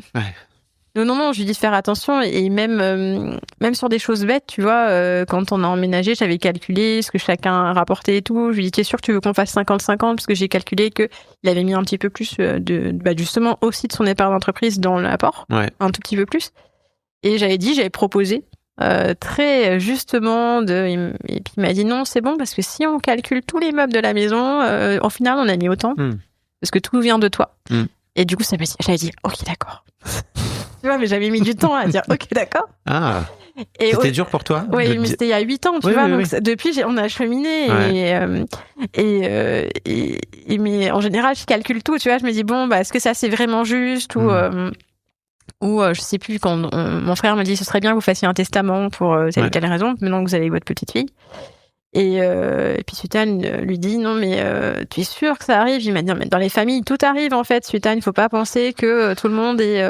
Non, je lui dis de faire attention et même sur des choses bêtes, tu vois, quand on a emménagé, j'avais calculé ce que chacun rapportait et tout. Je lui dis t'es sûr que tu veux qu'on fasse 50-50 parce que j'ai calculé que il avait mis un petit peu plus justement aussi de son épargne d'entreprise dans l'apport, un tout petit peu plus. Et j'avais proposé. Très justement et puis il m'a dit non c'est bon parce que si on calcule tous les meubles de la maison au final on a mis autant parce que tout vient de toi et du coup j'avais dit ok d'accord tu vois mais j'avais mis du temps à dire ok d'accord et c'était dur pour toi mais c'était il y a 8 ans tu vois donc depuis on a cheminé mais en général je calcule tout tu vois je me dis bon est-ce que ça c'est vraiment juste ou je sais plus quand mon frère me dit ce serait bien que vous fassiez un testament pour telle quelle raison maintenant que vous avez votre petite fille et puis Sultan lui dit non mais tu es sûr que ça arrive il m'a dit mais dans les familles tout arrive en fait Sultan il faut pas penser que tout le monde est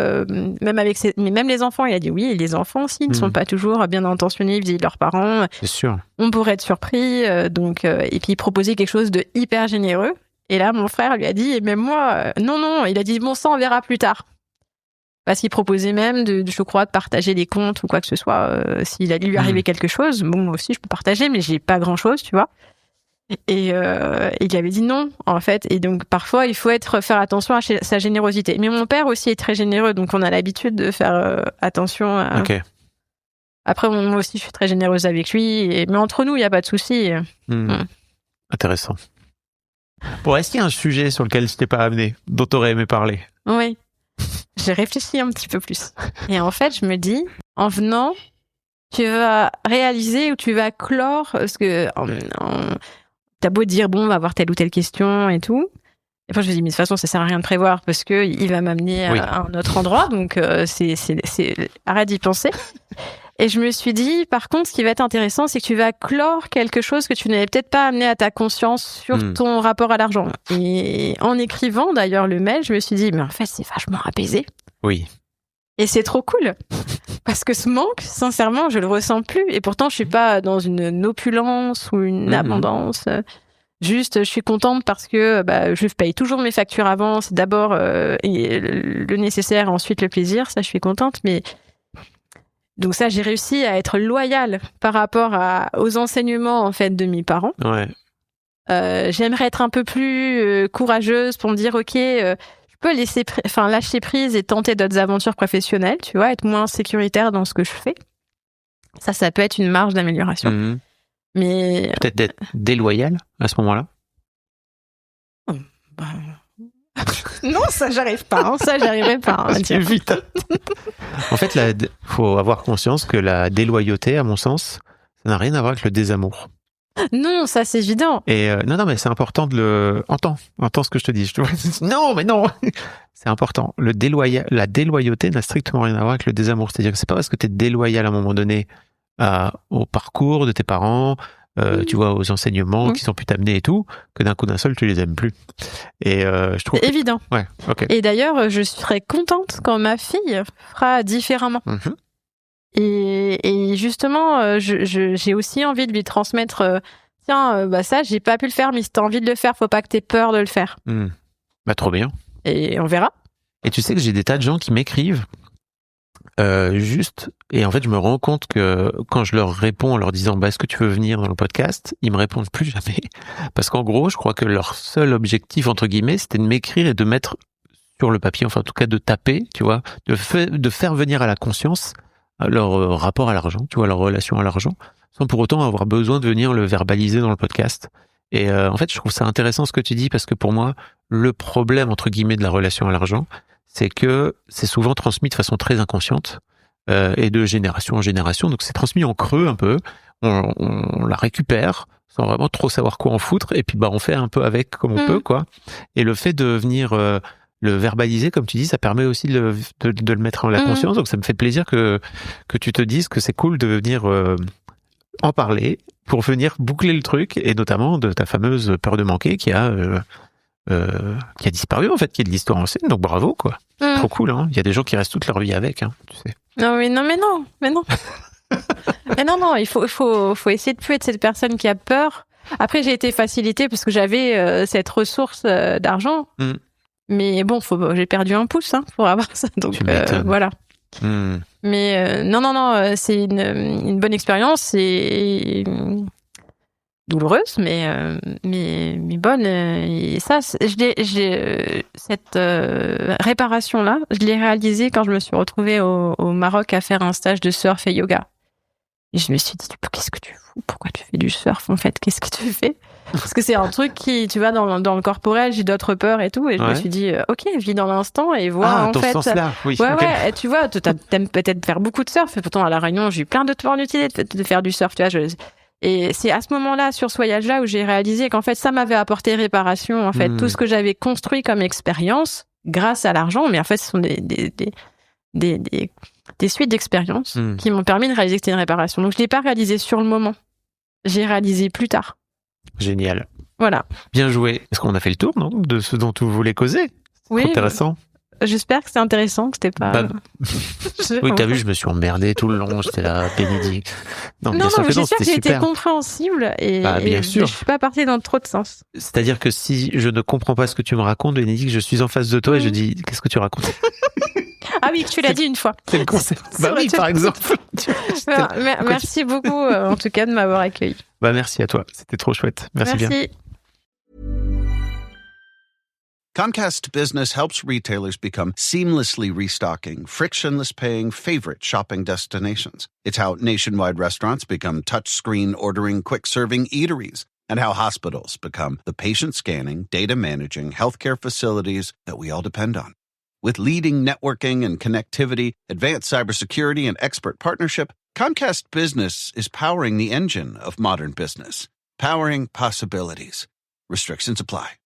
mais même les enfants il a dit oui et les enfants aussi ne sont pas toujours bien intentionnés vis-à-vis de leurs parents c'est sûr on pourrait être surpris donc et puis il proposait quelque chose de hyper généreux et là mon frère lui a dit et même moi non il a dit bon ça on verra plus tard. Parce qu'il proposait même, je crois, de partager les comptes ou quoi que ce soit. S'il allait lui arriver quelque chose, bon, moi aussi, je peux partager, mais j'ai pas grand-chose, tu vois. Et il avait dit non, en fait. Et donc, parfois, il faut faire attention à sa générosité. Mais mon père aussi est très généreux, donc on a l'habitude de faire attention à... Okay. Après, moi aussi, je suis très généreuse avec lui. Mais entre nous, il n'y a pas de souci. Intéressant. Bon, est-ce qu'il y a un sujet sur lequel je t'ai pas amené, dont tu aurais aimé parler ? Oui. J'ai réfléchi un petit peu plus. Et en fait, je me dis, en venant, tu vas réaliser ou tu vas clore, parce que t'as beau dire, bon, on va voir telle ou telle question et tout. Et puis je me dis, mais de toute façon, ça sert à rien de prévoir parce que il va m'amener à un autre endroit, donc arrête d'y penser. Et je me suis dit, par contre, ce qui va être intéressant, c'est que tu vas clore quelque chose que tu n'avais peut-être pas amené à ta conscience sur ton rapport à l'argent. Et en écrivant, d'ailleurs, le mail, je me suis dit, mais en fait, c'est vachement apaisé. Oui. Et c'est trop cool. Parce que ce manque, sincèrement, je le ressens plus. Et pourtant, je suis pas dans une opulence ou une abondance. Juste, je suis contente parce que je paye toujours mes factures avant. C'est d'abord le nécessaire, ensuite le plaisir. Ça, je suis contente. Mais donc ça, j'ai réussi à être loyale par rapport aux enseignements en fait de mes parents. Ouais. J'aimerais être un peu plus courageuse pour me dire ok, je peux lâcher prise et tenter d'autres aventures professionnelles, tu vois, être moins sécuritaire dans ce que je fais. Ça peut être une marge d'amélioration. Mais peut-être d'être déloyale à ce moment-là. Non, ça j'arrive pas. Ça j'arriverai pas. Vite. En fait, faut avoir conscience que la déloyauté, à mon sens, ça n'a rien à voir avec le désamour. Non, ça c'est évident. Et non, mais c'est important de le. Entends ce que je te dis. Non, mais non. C'est important. La déloyauté n'a strictement rien à voir avec le désamour. C'est-à-dire que c'est pas parce que t'es déloyal à un moment donné au parcours de tes parents. Tu vois, aux enseignements qui sont pu t'amener et tout, que d'un coup d'un seul, tu les aimes plus. Et je trouve... C'est évident. Ouais, ok. Et d'ailleurs, je serais contente quand ma fille fera différemment. Et justement, j'ai aussi envie de lui transmettre, ça, j'ai pas pu le faire, mais si t'as envie de le faire, faut pas que t'aies peur de le faire. Trop bien. Et on verra. Et tu sais que j'ai des tas de gens qui m'écrivent et en fait je me rends compte que quand je leur réponds en leur disant est-ce que tu veux venir dans le podcast, ils me répondent plus jamais parce qu'en gros je crois que leur seul objectif entre guillemets c'était de m'écrire et de mettre sur le papier, enfin en tout cas de taper, tu vois, de faire venir à la conscience leur rapport à l'argent, tu vois, leur relation à l'argent, sans pour autant avoir besoin de venir le verbaliser dans le podcast. Et en fait je trouve ça intéressant ce que tu dis parce que pour moi le problème entre guillemets de la relation à l'argent, c'est que c'est souvent transmis de façon très inconsciente et de génération en génération. Donc c'est transmis en creux un peu. On la récupère sans vraiment trop savoir quoi en foutre. Et puis, on fait un peu avec comme on peut, quoi. Et le fait de venir le verbaliser, comme tu dis, ça permet aussi de le mettre en la conscience. Donc, ça me fait plaisir que tu te dises que c'est cool de venir en parler pour venir boucler le truc, et notamment de ta fameuse peur de manquer qui a disparu, en fait, qui est de l'histoire ancienne. Donc, bravo, quoi. Trop cool, hein. Il y a des gens qui restent toute leur vie avec, hein, tu sais. Non, mais non. Mais non, il faut essayer de plus être cette personne qui a peur. Après, j'ai été facilitée parce que j'avais cette ressource d'argent. Mais bon, j'ai perdu un pouce pour avoir ça. Donc voilà. Mais non, c'est une bonne expérience et douloureuse, mais bonne. Et ça, cette réparation-là, je l'ai réalisée quand je me suis retrouvée au Maroc à faire un stage de surf et yoga. Et je me suis dit, qu'est-ce que tu fous ? Pourquoi tu fais du surf, en fait ? Qu'est-ce que tu fais ? Parce que c'est un truc qui, tu vois, dans le corporel, j'ai d'autres peurs et tout. Et je me suis dit, ok, vis dans l'instant et vois, en dans fait. Ce sens-là, oui. Ouais, okay. ouais. Et tu vois, t'aimes peut-être faire beaucoup de surf. Et pourtant, à La Réunion, j'ai eu plein d'opportunités de faire du surf, tu vois. Et c'est à ce moment-là, sur ce voyage-là, où j'ai réalisé qu'en fait, ça m'avait apporté réparation. En fait, tout ce que j'avais construit comme expérience, grâce à l'argent, mais en fait, ce sont des suites d'expériences qui m'ont permis de réaliser que c'était une réparation. Donc, je l'ai pas réalisé sur le moment. J'ai réalisé plus tard. Génial. Voilà. Bien joué. Est-ce qu'on a fait le tour, non, de ce dont tu voulais causer ? Oui. Intéressant. J'espère que c'était intéressant, que c'était pas... Oui, t'as vu, je me suis emmerdé tout le long, j'étais là, Bénédicte. Non, mais j'espère que j'ai été compréhensible et bien sûr. Je suis pas partie dans trop de sens. C'est-à-dire que si je ne comprends pas ce que tu me racontes, Bénédicte, je suis en face de toi et je dis, qu'est-ce que tu racontes ? Ah oui, que tu l'as dit une fois. C'est le concept. Oui, par exemple. Merci beaucoup, en tout cas, de m'avoir accueilli. Merci à toi, c'était trop chouette. Merci bien. Comcast Business helps retailers become seamlessly restocking, frictionless paying favorite shopping destinations. It's how nationwide restaurants become touchscreen ordering, quick serving eateries, and how hospitals become the patient scanning, data managing healthcare facilities that we all depend on. With leading networking and connectivity, advanced cybersecurity, and expert partnership, Comcast Business is powering the engine of modern business, powering possibilities. Restrictions apply.